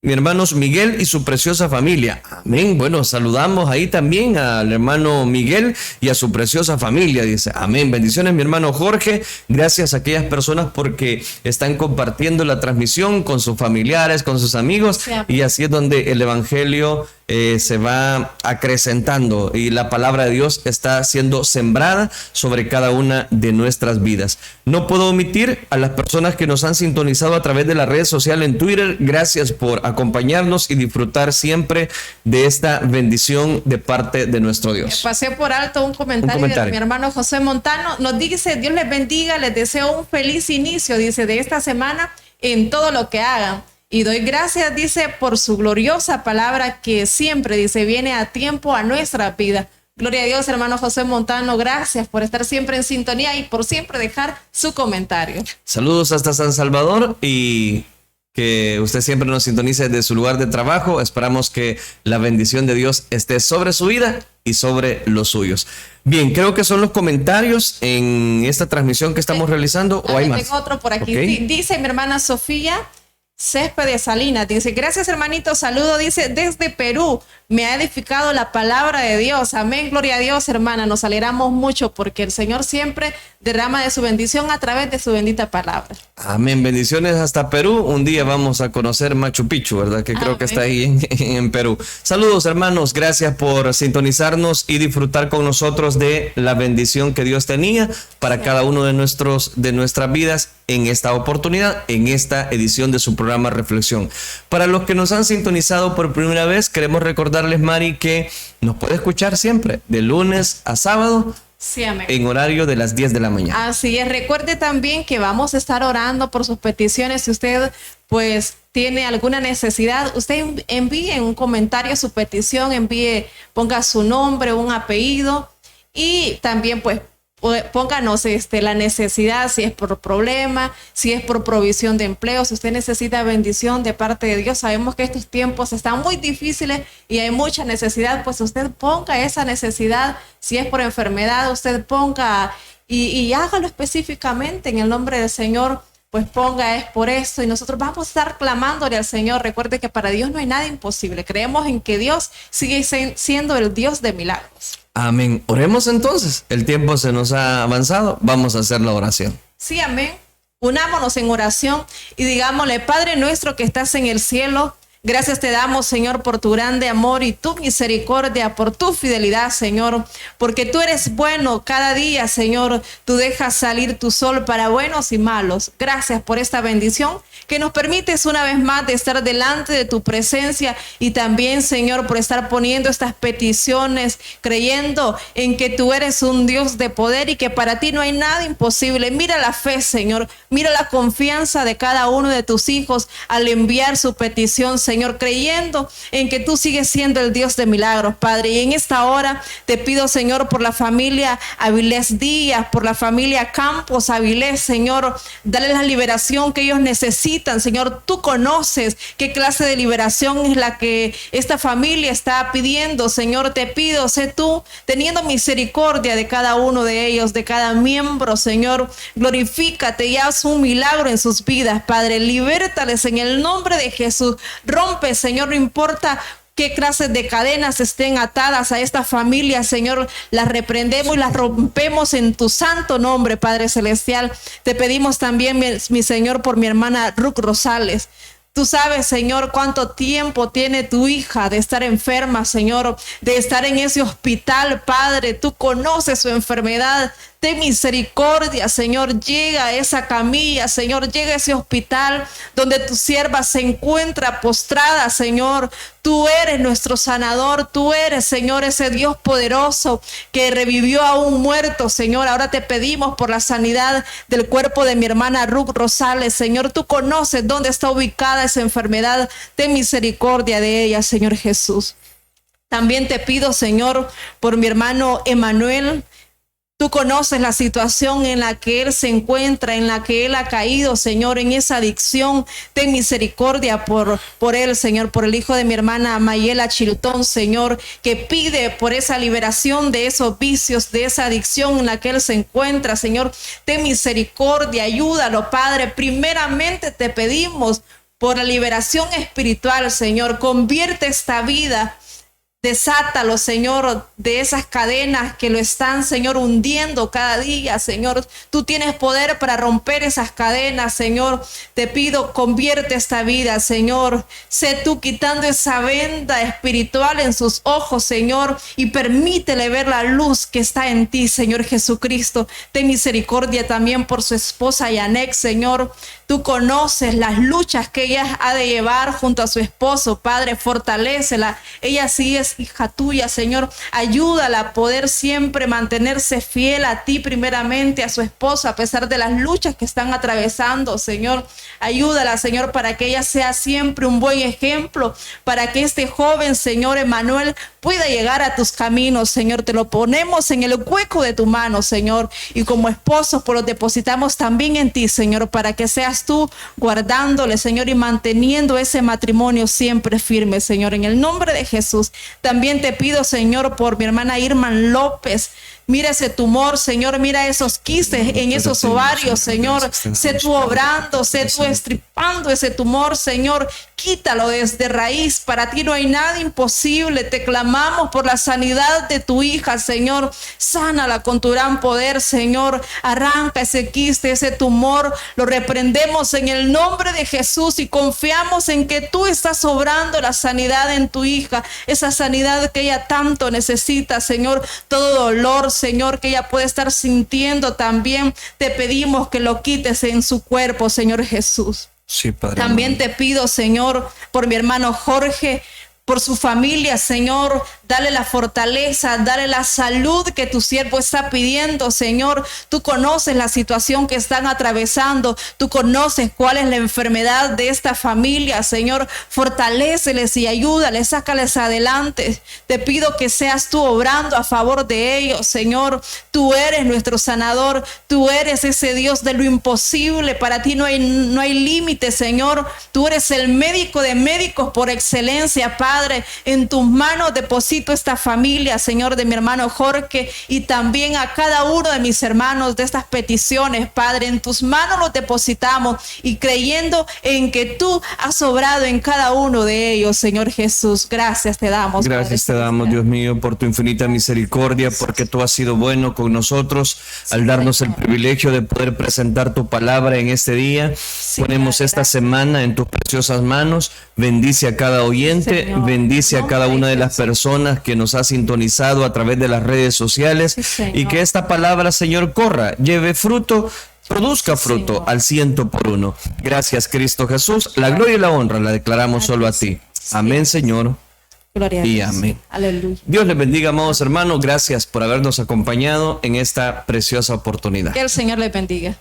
mi hermano Miguel y su preciosa familia. Amén. Bueno, saludamos ahí también al hermano Miguel y a su preciosa familia. Dice, amén. Bendiciones, mi hermano Jorge. Gracias a aquellas personas porque están compartiendo la transmisión con sus familiares, con sus amigos. Sí. Y así es donde el evangelio se va acrecentando y la palabra de Dios está siendo sembrada sobre cada una de nuestras vidas. No puedo omitir a las personas que nos han sintonizado a través de la red social en Twitter. Gracias por acompañarnos y disfrutar siempre de esta bendición de parte de nuestro Dios. Pasé por alto un comentario de mi hermano José Montano. Nos dice, Dios les bendiga, les deseo un feliz inicio, dice, de esta semana en todo lo que hagan. Y doy gracias, dice, por su gloriosa palabra que siempre, dice, viene a tiempo a nuestra vida. Gloria a Dios, hermano José Montano. Gracias por estar siempre en sintonía y por siempre dejar su comentario. Saludos hasta San Salvador y que usted siempre nos sintonice desde su lugar de trabajo. Esperamos que la bendición de Dios esté sobre su vida y sobre los suyos. Bien, creo que son los comentarios en esta transmisión que estamos realizando. ¿O hay más? Tengo otro por aquí. Okay. Dice mi hermana Sofía Céspedes Salinas, dice, gracias hermanito, saludo, dice, desde Perú, me ha edificado la palabra de Dios, amén, gloria a Dios, hermana, nos alegramos mucho porque el Señor siempre derrama de su bendición a través de su bendita palabra. Amén, bendiciones hasta Perú, un día vamos a conocer Machu Picchu, ¿verdad? Que creo que está ahí en Perú. Saludos hermanos, gracias por sintonizarnos y disfrutar con nosotros de la bendición que Dios tenía para cada uno de nuestras vidas en esta oportunidad, en esta edición de su programa Reflexión. Para los que nos han sintonizado por primera vez, queremos recordarles, Mari, que nos puede escuchar siempre de lunes a sábado. Sí, amén. En horario de las 10 de la mañana. Así es, recuerde también que vamos a estar orando por sus peticiones. Si usted pues tiene alguna necesidad, usted envíe un comentario su petición, ponga su nombre, un apellido y también pues pónganos la necesidad, si es por problema, si es por provisión de empleo, si usted necesita bendición de parte de Dios. Sabemos que estos tiempos están muy difíciles y hay mucha necesidad, pues usted ponga esa necesidad. Si es por enfermedad, usted ponga y hágalo específicamente en el nombre del Señor. Pues ponga, es por esto, y nosotros vamos a estar clamándole al Señor. Recuerde que para Dios no hay nada imposible. Creemos en que Dios sigue siendo el Dios de milagros. Amén. Oremos entonces. El tiempo se nos ha avanzado. Vamos a hacer la oración. Sí, amén. Unámonos en oración y digámosle, Padre nuestro que estás en el cielo, gracias te damos, Señor, por tu grande amor y tu misericordia, por tu fidelidad, Señor, porque tú eres bueno cada día, Señor. Tú dejas salir tu sol para buenos y malos. Gracias por esta bendición que nos permites una vez más de estar delante de tu presencia y también, Señor, por estar poniendo estas peticiones, creyendo en que tú eres un Dios de poder y que para ti no hay nada imposible. Mira la fe, Señor, mira la confianza de cada uno de tus hijos al enviar su petición, Señor, creyendo en que tú sigues siendo el Dios de milagros, Padre. Y en esta hora te pido, Señor, por la familia Avilés Díaz, por la familia Campos Avilés, Señor, dale la liberación que ellos necesitan. Señor, tú conoces qué clase de liberación es la que esta familia está pidiendo. Señor, te pido, sé tú teniendo misericordia de cada uno de ellos, de cada miembro. Señor, glorifícate y haz un milagro en sus vidas, Padre. Libértales en el nombre de Jesús. Rompe, Señor, no importa qué clases de cadenas estén atadas a esta familia, Señor, las reprendemos y las rompemos en tu santo nombre, Padre Celestial. Te pedimos también, mi Señor, por mi hermana Ruth Rosales. Tú sabes, Señor, cuánto tiempo tiene tu hija de estar enferma, Señor, de estar en ese hospital, Padre. Tú conoces su enfermedad. Ten misericordia, Señor. Llega a esa camilla, Señor. Llega a ese hospital donde tu sierva se encuentra postrada, Señor. Tú eres nuestro sanador. Tú eres, Señor, ese Dios poderoso que revivió a un muerto, Señor. Ahora te pedimos por la sanidad del cuerpo de mi hermana Ruth Rosales, Señor. Tú conoces dónde está ubicada esa enfermedad. Ten misericordia de ella, Señor Jesús. También te pido, Señor, por mi hermano Emanuel. Tú conoces la situación en la que él se encuentra, en la que él ha caído, Señor, en esa adicción. Ten misericordia por él, Señor, por el hijo de mi hermana Mayela Chiltón, Señor, que pide por esa liberación de esos vicios, de esa adicción en la que él se encuentra, Señor. Ten misericordia, ayúdalo, Padre. Primeramente te pedimos por la liberación espiritual, Señor. Convierte esta vida. Desátalo, Señor, de esas cadenas que lo están, Señor, hundiendo cada día, Señor. Tú tienes poder para romper esas cadenas, Señor. Te pido, convierte esta vida, Señor. Sé tú quitando esa venda espiritual en sus ojos, Señor, y permítele ver la luz que está en ti, Señor Jesucristo. Ten misericordia también por su esposa Yanek, Señor. Tú conoces las luchas que ella ha de llevar junto a su esposo, Padre. Fortalécela. Ella sí es hija tuya, Señor. Ayúdala a poder siempre mantenerse fiel a ti primeramente, a su esposo, a pesar de las luchas que están atravesando, Señor. Ayúdala, Señor, para que ella sea siempre un buen ejemplo, para que este joven, Señor Emanuel, pueda llegar a tus caminos, Señor. Te lo ponemos en el hueco de tu mano, Señor. Y como esposos, pues los depositamos también en ti, Señor, para que seas tú guardándole, Señor, y manteniendo ese matrimonio siempre firme, Señor. En el nombre de Jesús. También te pido, Señor, por mi hermana Irman López. Mira ese tumor, Señor, mira esos quistes en esos ovarios, Señor. Sé tú obrando, sé tú estripando ese tumor, Señor. Quítalo desde raíz. Para ti no hay nada imposible. Te clamamos por la sanidad de tu hija, Señor. Sánala con tu gran poder, Señor. Arranca ese quiste, ese tumor. Lo reprendemos en el nombre de Jesús y confiamos en que tú estás obrando la sanidad en tu hija. Esa sanidad que ella tanto necesita, Señor. Todo dolor, Señor, que ella puede estar sintiendo también. Te pedimos que lo quites en su cuerpo, Señor Jesús. Sí, Padre. También te pido, Señor, por mi hermano Jorge, por su familia, Señor. Dale la fortaleza, dale la salud que tu siervo está pidiendo, Señor. Tú conoces la situación que están atravesando. Tú conoces cuál es la enfermedad de esta familia, Señor. Fortaléceles y ayúdales, sácales adelante. Te pido que seas tú obrando a favor de ellos, Señor. Tú eres nuestro sanador. Tú eres ese Dios de lo imposible. Para ti no hay límite, Señor. Tú eres el médico de médicos por excelencia, Padre. En tus manos deposito esta familia, Señor, de mi hermano Jorge, y también a cada uno de mis hermanos de estas peticiones, Padre. En tus manos los depositamos y creyendo en que tú has obrado en cada uno de ellos, Señor Jesús. Gracias te damos. Gracias te damos, Dios mío, por tu infinita misericordia, porque tú has sido bueno con nosotros al darnos el privilegio de poder presentar tu palabra en este día. Ponemos esta semana en tus preciosas manos. Bendice a cada oyente, Señor. bendice a cada una de las personas que nos ha sintonizado a través de las redes sociales, y que esta palabra, Señor, corra, lleve fruto, produzca fruto al 100%. Gracias, Cristo Jesús. La gloria y la honra la declaramos solo a ti. Amén, Señor. Gloria a Y Dios. amén. Aleluya. Dios les bendiga, amados hermanos. Gracias por habernos acompañado en esta preciosa oportunidad. Que el Señor les bendiga.